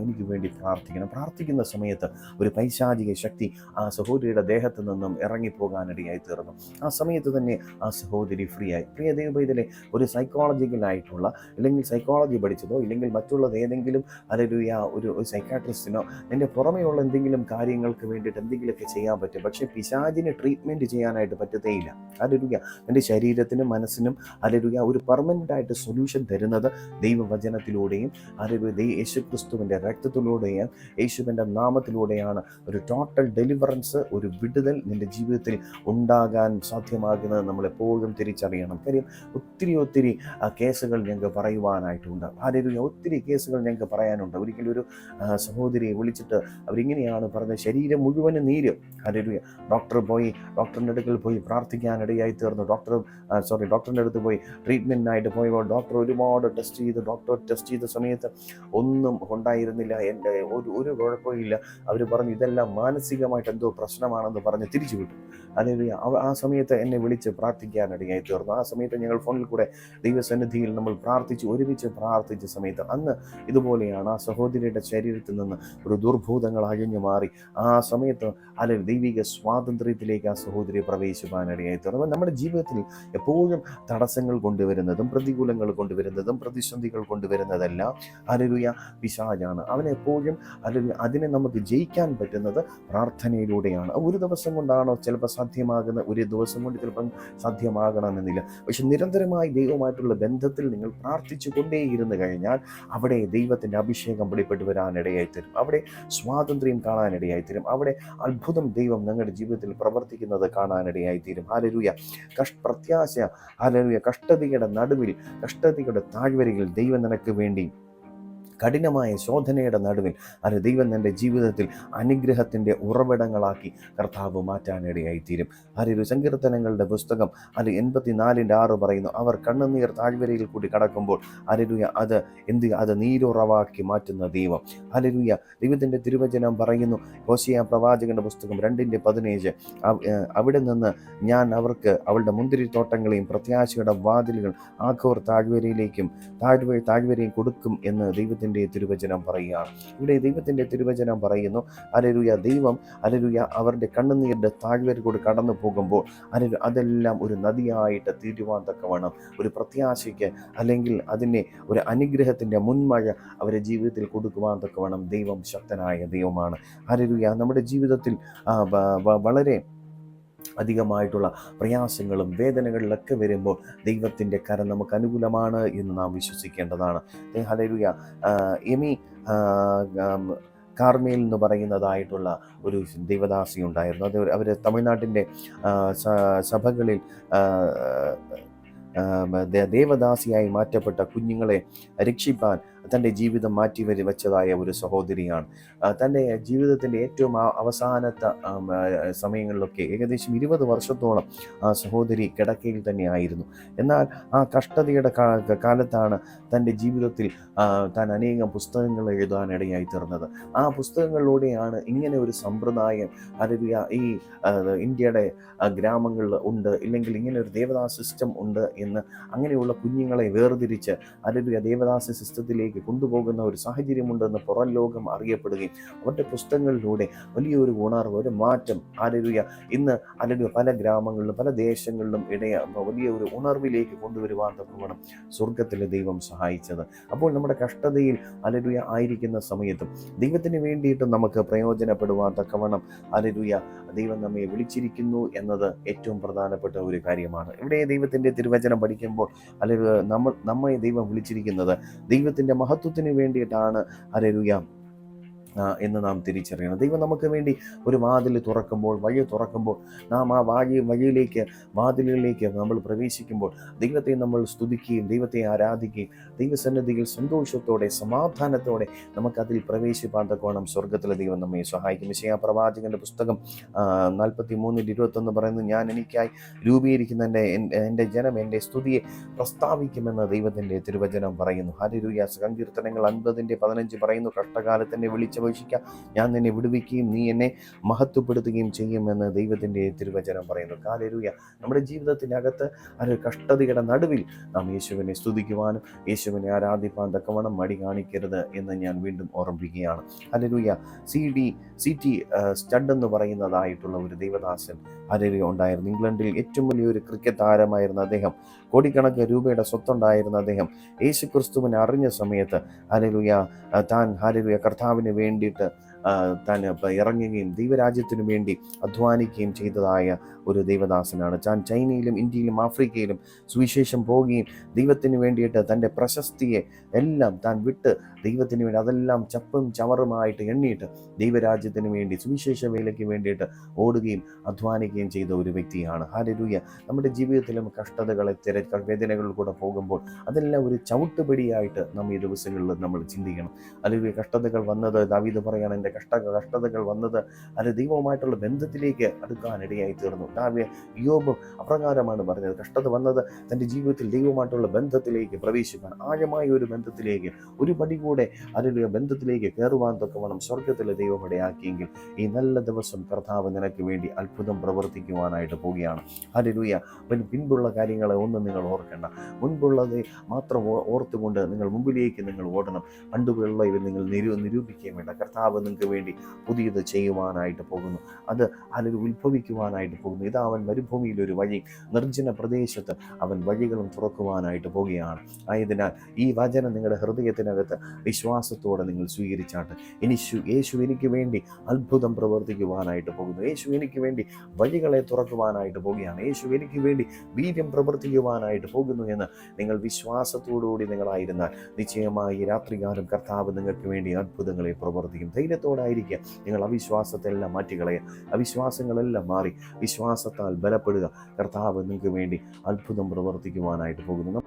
എനിക്ക് വേണ്ടി പ്രാർത്ഥിക്കണം. പ്രാർത്ഥിക്കുന്ന സമയത്ത് ഒരു പൈശാചിക ശക്തി ആ സഹോദരിയുടെ ദേഹത്ത് നിന്നും ഇറങ്ങിപ്പോകാനിടയായി തീർന്നു. ആ സമയത്ത് തന്നെ ആ സഹോദരി ഫ്രീ ആയി. പ്രിയ ദൈവപൈതലെ, ഒരു സൈക്കോളജിക്കലായിട്ടുള്ള, അല്ലെങ്കിൽ സൈക്കോളജി പഠിച്ചതോ ഇല്ലെങ്കിൽ മറ്റുള്ളത് ഏതെങ്കിലും ഹല്ലേലൂയ ഒരു സൈക്കാട്രിസ്റ്റിനോ നിന്റെ പുറമെയുള്ള എന്തെങ്കിലും കാര്യങ്ങൾക്ക് വേണ്ടിയിട്ട് എന്തെങ്കിലുമൊക്കെ ചെയ്യാൻ പറ്റും. പക്ഷേ പിശാചിനെ ട്രീറ്റ്മെൻറ്റ് ചെയ്യാനായിട്ട് പറ്റത്തേയില്ല. ഹല്ലേലൂയ, നിന്റെ ശരീരത്തിനും മനസ്സിനും ഹല്ലേലൂയ ഒരു പെർമനൻ്റ് ആയിട്ട് സൊല്യൂഷൻ തരുന്നത് ദൈവവചനത്തിലൂടെയും ഹല്ലേലൂയ യേശുക്രിസ്തുവിൻ്റെ രക്തത്തിലൂടെയും യേശുവിൻ്റെ നാമത്തിലൂടെയാണ്. ഒരു ടോട്ടൽ ഡെലിവറൻസ്, ഒരു വിടുതൽ നിന്റെ ജീവിതത്തിൽ ഉണ്ടാകാൻ സാധ്യമാകുന്നത് നമ്മൾ എപ്പോഴും തിരിച്ചറിയണം. കാര്യം ഒത്തിരി കേസുകൾ ഞങ്ങൾക്ക് പറയുവാനായിട്ടുണ്ട്. ഹല്ലേലൂയ, ഒത്തിരി കേസുകൾ ഞങ്ങൾക്ക് പറയാനുണ്ട്. ഒരിക്കലും ഒരു സഹോദരിയെ വിളിച്ചിട്ട് അവരിങ്ങനെയാണ് പറഞ്ഞത്: ശരീരം മുഴുവനും നീര്. ഹല്ലേലൂയ, ഡോക്ടറിൻ്റെ അടുക്കൽ പോയി പ്രാർത്ഥിക്കാനിടയായി തീർന്നു. ഡോക്ടറിൻ്റെ അടുത്ത് പോയി ട്രീറ്റ്മെൻറ്റിനായിട്ട് പോയപ്പോൾ ഡോക്ടർ ഒരുപാട് ടെസ്റ്റ് ചെയ്ത സമയത്ത് ഒന്നും ഉണ്ടായിരുന്നില്ല, എൻ്റെ ഒരു കുഴപ്പമില്ല. അവർ പറഞ്ഞു ഇതെല്ലാം മാനസികമായിട്ട് എന്തോ പ്രശ്നമാണെന്ന് പറഞ്ഞ് തിരിച്ചു വിട്ടു. അല്ലെങ്കിൽ ആ സമയത്ത് എന്നെ വിളിച്ച് പ്രാർത്ഥിക്കാനിടയായി തീർന്നു. ആ സമയത്ത് ഞങ്ങൾ ഫോണിൽ കൂടെ ദൈവസന്നിധിയിൽ നമ്മൾ ഒരുമിച്ച് പ്രാർത്ഥിച്ച സമയത്ത് അന്ന് ഇതുപോലെയാണ് ആ സഹോദരിയുടെ ശരീരത്തിൽ നിന്ന് ഒരു ദുർഭൂതങ്ങൾ അഴിഞ്ഞു മാറി. ആ സമയത്ത് അല്ലെങ്കിൽ ദൈവിക സ്വാതന്ത്ര്യത്തിലേക്ക് ആ സഹോദരിയെ പ്രവേശിപ്പാനിടയായി തീർന്നു. നമ്മുടെ ജീവിതത്തിൽ എപ്പോഴും തടസ്സങ്ങൾ കൊണ്ടുവരുന്നതും പ്രതികൂലങ്ങൾ കൊണ്ടുവരുന്നതും പ്രതിസന്ധികൾ കൊണ്ടുവരുന്നതെല്ലാം ഹല്ലേലൂയ പിശാചാണ്. അവനെപ്പോഴും ഹല്ലേലൂയ അതിനെ നമുക്ക് ജയിക്കാൻ പറ്റുന്നത് പ്രാർത്ഥനയിലൂടെയാണ്. ഒരു ദിവസം കൊണ്ടാണോ ചിലപ്പോൾ സാധ്യമാകുന്ന, ഒരു ദിവസം കൊണ്ട് ചിലപ്പം സാധ്യമാകണമെന്നില്ല. പക്ഷെ നിരന്തരമായി ദൈവമായിട്ടുള്ള ബന്ധത്തിൽ നിങ്ങൾ പ്രാർത്ഥിച്ചു കൊണ്ടേയിരുന്നു കഴിഞ്ഞാൽ അവിടെ ദൈവത്തിൻ്റെ അഭിഷേകം വെളിപ്പെട്ട് വരാനിടയായി തരും, അവിടെ സ്വാതന്ത്ര്യം കാണാനിടയായി തരും, അവിടെ അത്ഭുതം ദൈവം നിങ്ങളുടെ ജീവിതത്തിൽ പ്രവർത്തിക്കുന്നത് കാണാനിടയായി തീരും. ഹല്ലേലൂയ, പ്രത്യാശ, ഹല്ലേലൂയ, കഷ്ടതയുടെ താഴ്വരയിൽ ദൈവം നിനക്ക് വേണ്ടി കഠിനമായ ശോധനയുടെ നടുവിൽ ദൈവം നിൻ്റെ ജീവിതത്തിൽ അനുഗ്രഹത്തിൻ്റെ ഉറവിടങ്ങളാക്കി കർത്താവ് മാറ്റാനിടയായിത്തീരും. സങ്കീർത്തനങ്ങളുടെ പുസ്തകം 84:6 പറയുന്നു: അവർ കണ്ണുനീർ താഴ്വരയിൽ കൂടി കടക്കുമ്പോൾ അത് നീരുറവാക്കി മാറ്റുന്ന ദൈവം. ഹല്ലേലൂയ, ദൈവത്തിൻ്റെ തിരുവചനം പറയുന്നു, ഹോശേയ പ്രവാചകന്റെ പുസ്തകം 2:15, അവിടെ നിന്ന് ഞാൻ അവർക്ക് അവളുടെ മുന്തിരിത്തോട്ടങ്ങളെയും പ്രത്യാശയുടെ വാതിലുകൾ ആഖോർ താഴ്വരയും കൊടുക്കും എന്ന് ദൈവത്തിൻ്റെ തിരുവചനം പറയുകയാണ്. ഇവിടെ ദൈവത്തിൻ്റെ തിരുവചനം പറയുന്നു, ഹല്ലേലൂയ, ദൈവം ഹല്ലേലൂയ അവരുടെ കണ്ണുനീരിൻ്റെ താഴ്വര കൂടി കടന്നു പോകുമ്പോൾ അതെല്ലാം ഒരു നദിയായിട്ട് തീരുവാൻ തക്കവണ്ണം, ഒരു പ്രത്യാശയ്ക്ക് അല്ലെങ്കിൽ അതിനെ ഒരു അനുഗ്രഹത്തിൻ്റെ മുൻമഴ അവരുടെ ജീവിതത്തിൽ കൊടുക്കുവാൻ തക്കവണ്ണം ദൈവം ശക്തനായ ദൈവമാണ്. ഹല്ലേലൂയ, നമ്മുടെ ജീവിതത്തിൽ വളരെ അധികമായിട്ടുള്ള പ്രയാസങ്ങളും വേദനകളിലൊക്കെ വരുമ്പോൾ ദൈവത്തിൻ്റെ കരം നമുക്ക് അനുകൂലമാണ് എന്ന് നാം വിശ്വസിക്കേണ്ടതാണ്. ഹല്ലേലൂയ. എമി കാർമേൽ എന്ന് പറയുന്നതായിട്ടുള്ള ഒരു ദൈവദാസി ഉണ്ടായിരുന്നു. അത് അവർ തമിഴ്നാട്ടിൻ്റെ സഭകളിൽ ദേവദാസിയായി മാറ്റപ്പെട്ട കുഞ്ഞുങ്ങളെ രക്ഷിപ്പാൻ തൻ്റെ ജീവിതം മാറ്റി വെച്ചതായ ഒരു സഹോദരിയാണ്. തൻ്റെ ജീവിതത്തിൻ്റെ ഏറ്റവും അവസാനത്തെ സമയങ്ങളിലൊക്കെ ഏകദേശം 20 വർഷത്തോളം ആ സഹോദരി കിടക്കയിൽ തന്നെയായിരുന്നു. എന്നാൽ ആ കഷ്ടതയുടെ കാലത്താണ് തൻ്റെ ജീവിതത്തിൽ താൻ അനേകം പുസ്തകങ്ങൾ എഴുതാനിടയായി തീർന്നത്. ആ പുസ്തകങ്ങളിലൂടെയാണ് ഇങ്ങനെ ഒരു സമ്പ്രദായം ഈ ഇന്ത്യയുടെ ഗ്രാമങ്ങളിൽ ഉണ്ട്, ഇല്ലെങ്കിൽ ഇങ്ങനെ ഒരു ദേവദാസ സിസ്റ്റം ഉണ്ട് എന്ന് അങ്ങനെയുള്ള കുഞ്ഞുങ്ങളെ വേർതിരിച്ച് ദേവദാസ സിസ്റ്റത്തിലേക്ക് കൊണ്ടുപോകുന്ന ഒരു സാഹചര്യമുണ്ടെന്ന് പുറം ലോകം അറിയപ്പെടുകയും അവരുടെ പുസ്തകങ്ങളിലൂടെ വലിയൊരു ഉണർവ്, ഒരു മാറ്റം ഇന്ന് പല ഗ്രാമങ്ങളിലും പല ദേശങ്ങളിലും വലിയ ഒരു ഉണർവിലേക്ക് കൊണ്ടുവരുവാൻ തക്കവണ്ണം സ്വർഗത്തിലെ ദൈവം സഹായിച്ചത്. അപ്പോൾ നമ്മുടെ കഷ്ടതയിൽ ആയിരിക്കുന്ന സമയത്തും ദൈവത്തിന് വേണ്ടിയിട്ട് നമുക്ക് പ്രയോജനപ്പെടുവാൻ തക്കവണ്ണം ദൈവം നമ്മെ വിളിച്ചിരിക്കുന്നു എന്നത് ഏറ്റവും പ്രധാനപ്പെട്ട ഒരു കാര്യമാണ്. ഇവിടെ ദൈവത്തിൻ്റെ തിരുവചനം പഠിക്കുമ്പോൾ നമ്മെ ദൈവം വിളിച്ചിരിക്കുന്നത് ദൈവത്തിൻ്റെ മഹത്വത്തിന് വേണ്ടിയിട്ടാണ്. എന്ന് നാം തിരിച്ചറിയണം. ദൈവം നമുക്ക് വേണ്ടി ഒരു വാതിൽ തുറക്കുമ്പോൾ, വഴി തുറക്കുമ്പോൾ, നാം ആ വാതിലുകളിലേക്ക് നമ്മൾ പ്രവേശിക്കുമ്പോൾ ദൈവത്തെ നമ്മൾ സ്തുതിക്കുകയും ദൈവത്തെ ആരാധിക്കുകയും ദൈവസന്നിധിയിൽ സന്തോഷത്തോടെ സമാധാനത്തോടെ നമുക്കതിൽ പ്രവേശിപ്പാൻ തക്കോണം സ്വർഗത്തിലെ ദൈവം നമ്മെ സഹായിക്കും. യെശയ്യാ പ്രവാചകന്റെ പുസ്തകം 43:21 പറയുന്നു, ഞാൻ എനിക്കായി രൂപീകരിക്കുന്ന എൻ്റെ ജനം എൻ്റെ സ്തുതിയെ പ്രസ്താവിക്കുമെന്ന് ദൈവത്തിൻ്റെ തിരുവചനം പറയുന്നു. ഹല്ലേലൂയ. സങ്കീർത്തനങ്ങൾ 50:15 പറയുന്നു, കഷ്ടകാലത്തിൻ്റെ വിളിച്ചപേക്ഷിക്കുക, ഞാൻ നിന്നെ വിടുവിക്കുകയും നീ എന്നെ മഹത്വപ്പെടുത്തുകയും ചെയ്യുമെന്ന് ദൈവത്തിൻ്റെ തിരുവചനം പറയുന്നു. ഹല്ലേലൂയ. നമ്മുടെ ജീവിതത്തിനകത്ത് കഷ്ടതയുടെ നടുവിൽ നാം യേശുവിനെ സ്തുതിക്കുവാനും യേശുവിനെ ആരാധിപ്പാൻ തക്കവണ്ണം മടി കാണിക്കരുത് എന്ന് ഞാൻ വീണ്ടും ഓർമ്മിപ്പിക്കുകയാണ്. ഹല്ലേലൂയ. CT സ്റ്റഡ് എന്ന് പറയുന്നതായിട്ടുള്ള ഒരു ദൈവദാസൻ ഉണ്ടായിരുന്നു. ഇംഗ്ലണ്ടിൽ ഏറ്റവും വലിയൊരു ക്രിക്കറ്റ് താരമായിരുന്ന അദ്ദേഹം, കോടിക്കണക്കിന് രൂപയുടെ സ്വത്തുണ്ടായിരുന്ന അദ്ദേഹം യേശുക്രിസ്തുവിനെ അറിഞ്ഞ സമയത്ത് താൻ കർത്താവിന് വേണ്ടിയിട്ട് താൻ ഇറങ്ങുകയും ദൈവരാജ്യത്തിനു വേണ്ടി അധ്വാനിക്കുകയും ചെയ്തതായ ഒരു ദൈവദാസനാണ്. താൻ ചൈനയിലും ഇന്ത്യയിലും ആഫ്രിക്കയിലും സുവിശേഷം പോവുകയും ദൈവത്തിന് വേണ്ടിയിട്ട് തൻ്റെ പ്രശസ്തിയെ എല്ലാം താൻ വിട്ട് ദൈവത്തിന് വേണ്ടി അതെല്ലാം ചപ്പും ചവറുമായിട്ട് എണ്ണിയിട്ട് ദൈവരാജ്യത്തിന് വേണ്ടി സുവിശേഷ വേലയ്ക്ക് വേണ്ടിയിട്ട് ഓടുകയും അധ്വാനിക്കുകയും ചെയ്ത ഒരു വ്യക്തിയാണ്. ഹല്ലേലൂയ. നമ്മുടെ ജീവിതത്തിലും കഷ്ടതകളെ വേദനകളിൽ കൂടെ പോകുമ്പോൾ അതെല്ലാം ഒരു ചവിട്ടുപടിയായിട്ട് നാം ഈ ദിവസങ്ങളിൽ നമ്മൾ ചിന്തിക്കണം. അല്ലെങ്കിൽ കഷ്ടതകൾ വന്നത്, ദാവീദ് പറയാണ്, എൻ്റെ കഷ്ടതകൾ വന്നത് ദൈവവുമായിട്ടുള്ള ബന്ധത്തിലേക്ക് അടുക്കാനിടയായി തീർന്നു. യോബ് അപ്രകാരമാണ് പറഞ്ഞത്. കഷ്ടത വന്നത് തൻ്റെ ജീവിതത്തിൽ ദൈവവുമായിട്ടുള്ള ബന്ധത്തിലേക്ക് പ്രവേശിക്കാൻ, ആഴമായ ഒരു ബന്ധത്തിലേക്ക്, ഒരു പടി കൂടെ ബന്ധത്തിലേക്ക് കയറുവാൻ തക്കവണ്ണം സ്വർഗത്തിലെ ദൈവം ഇടയാക്കിയെങ്കിൽ ഈ നല്ല ദിവസം കർത്താവ് നിനക്ക് വേണ്ടി അത്ഭുതം പ്രവർത്തിക്കുവാനായിട്ട് പോവുകയാണ്. ഹല്ലേലൂയ. പിൻപുള്ള കാര്യങ്ങളെ ഒന്നും നിങ്ങൾ ഓർക്കേണ്ട, മുൻപുള്ളത് മാത്രം ഓർത്തുകൊണ്ട് നിങ്ങൾ മുമ്പിലേക്ക് നിങ്ങൾ ഓടണം. പണ്ടുള്ള ഇവർ നിങ്ങൾ നിരൂപിക്കുകയും വേണ്ട. കർത്താവ് നിങ്ങൾക്ക് വേണ്ടി പുതിയത് ചെയ്യുവാനായിട്ട് പോകുന്നു. അത് ഉത്ഭവിക്കുവാനായിട്ട് പോകുന്നു. ഇതാ അവൻ മരുഭൂമിയിൽ ഒരു വഴി, നിർജ്ജന പ്രദേശത്ത് അവൻ വഴികളും തുറക്കുവാനായിട്ട് പോവുകയാണ്. ആയതിനാൽ ഈ വചനം നിങ്ങളുടെ ഹൃദയത്തിനകത്ത് വിശ്വാസത്തോടെ നിങ്ങൾ സ്വീകരിച്ചാട്ട്, യേശു എനിക്ക് വേണ്ടി അത്ഭുതം പ്രവർത്തിക്കുവാനായിട്ട് പോകുന്നു. യേശു എനിക്ക് വേണ്ടി വഴികളെ തുറക്കുവാനായിട്ട് പോവുകയാണ്. യേശു എനിക്ക് വേണ്ടി വീര്യം പ്രവർത്തിക്കുവാനായിട്ട് പോകുന്നു എന്ന് നിങ്ങൾ വിശ്വാസത്തോടുകൂടി നിങ്ങളായിരുന്നാൽ നിശ്ചയമായി രാത്രികാലം കർത്താവ് നിങ്ങൾക്ക് വേണ്ടി അത്ഭുതങ്ങളെ പ്രവർത്തിക്കും. ധൈര്യത്തോടായിരിക്കുക. നിങ്ങൾ അവിശ്വാസത്തെല്ലാം മാറ്റിക്കളയുക. അവിശ്വാസങ്ങളെല്ലാം മാറി വിശ്വാസത്താൽ ബലപ്പെടുക. കർത്താവ് നിങ്ങൾക്ക് വേണ്ടി അത്ഭുതം പ്രവർത്തിക്കുവാനായിട്ട് പോകുന്നു.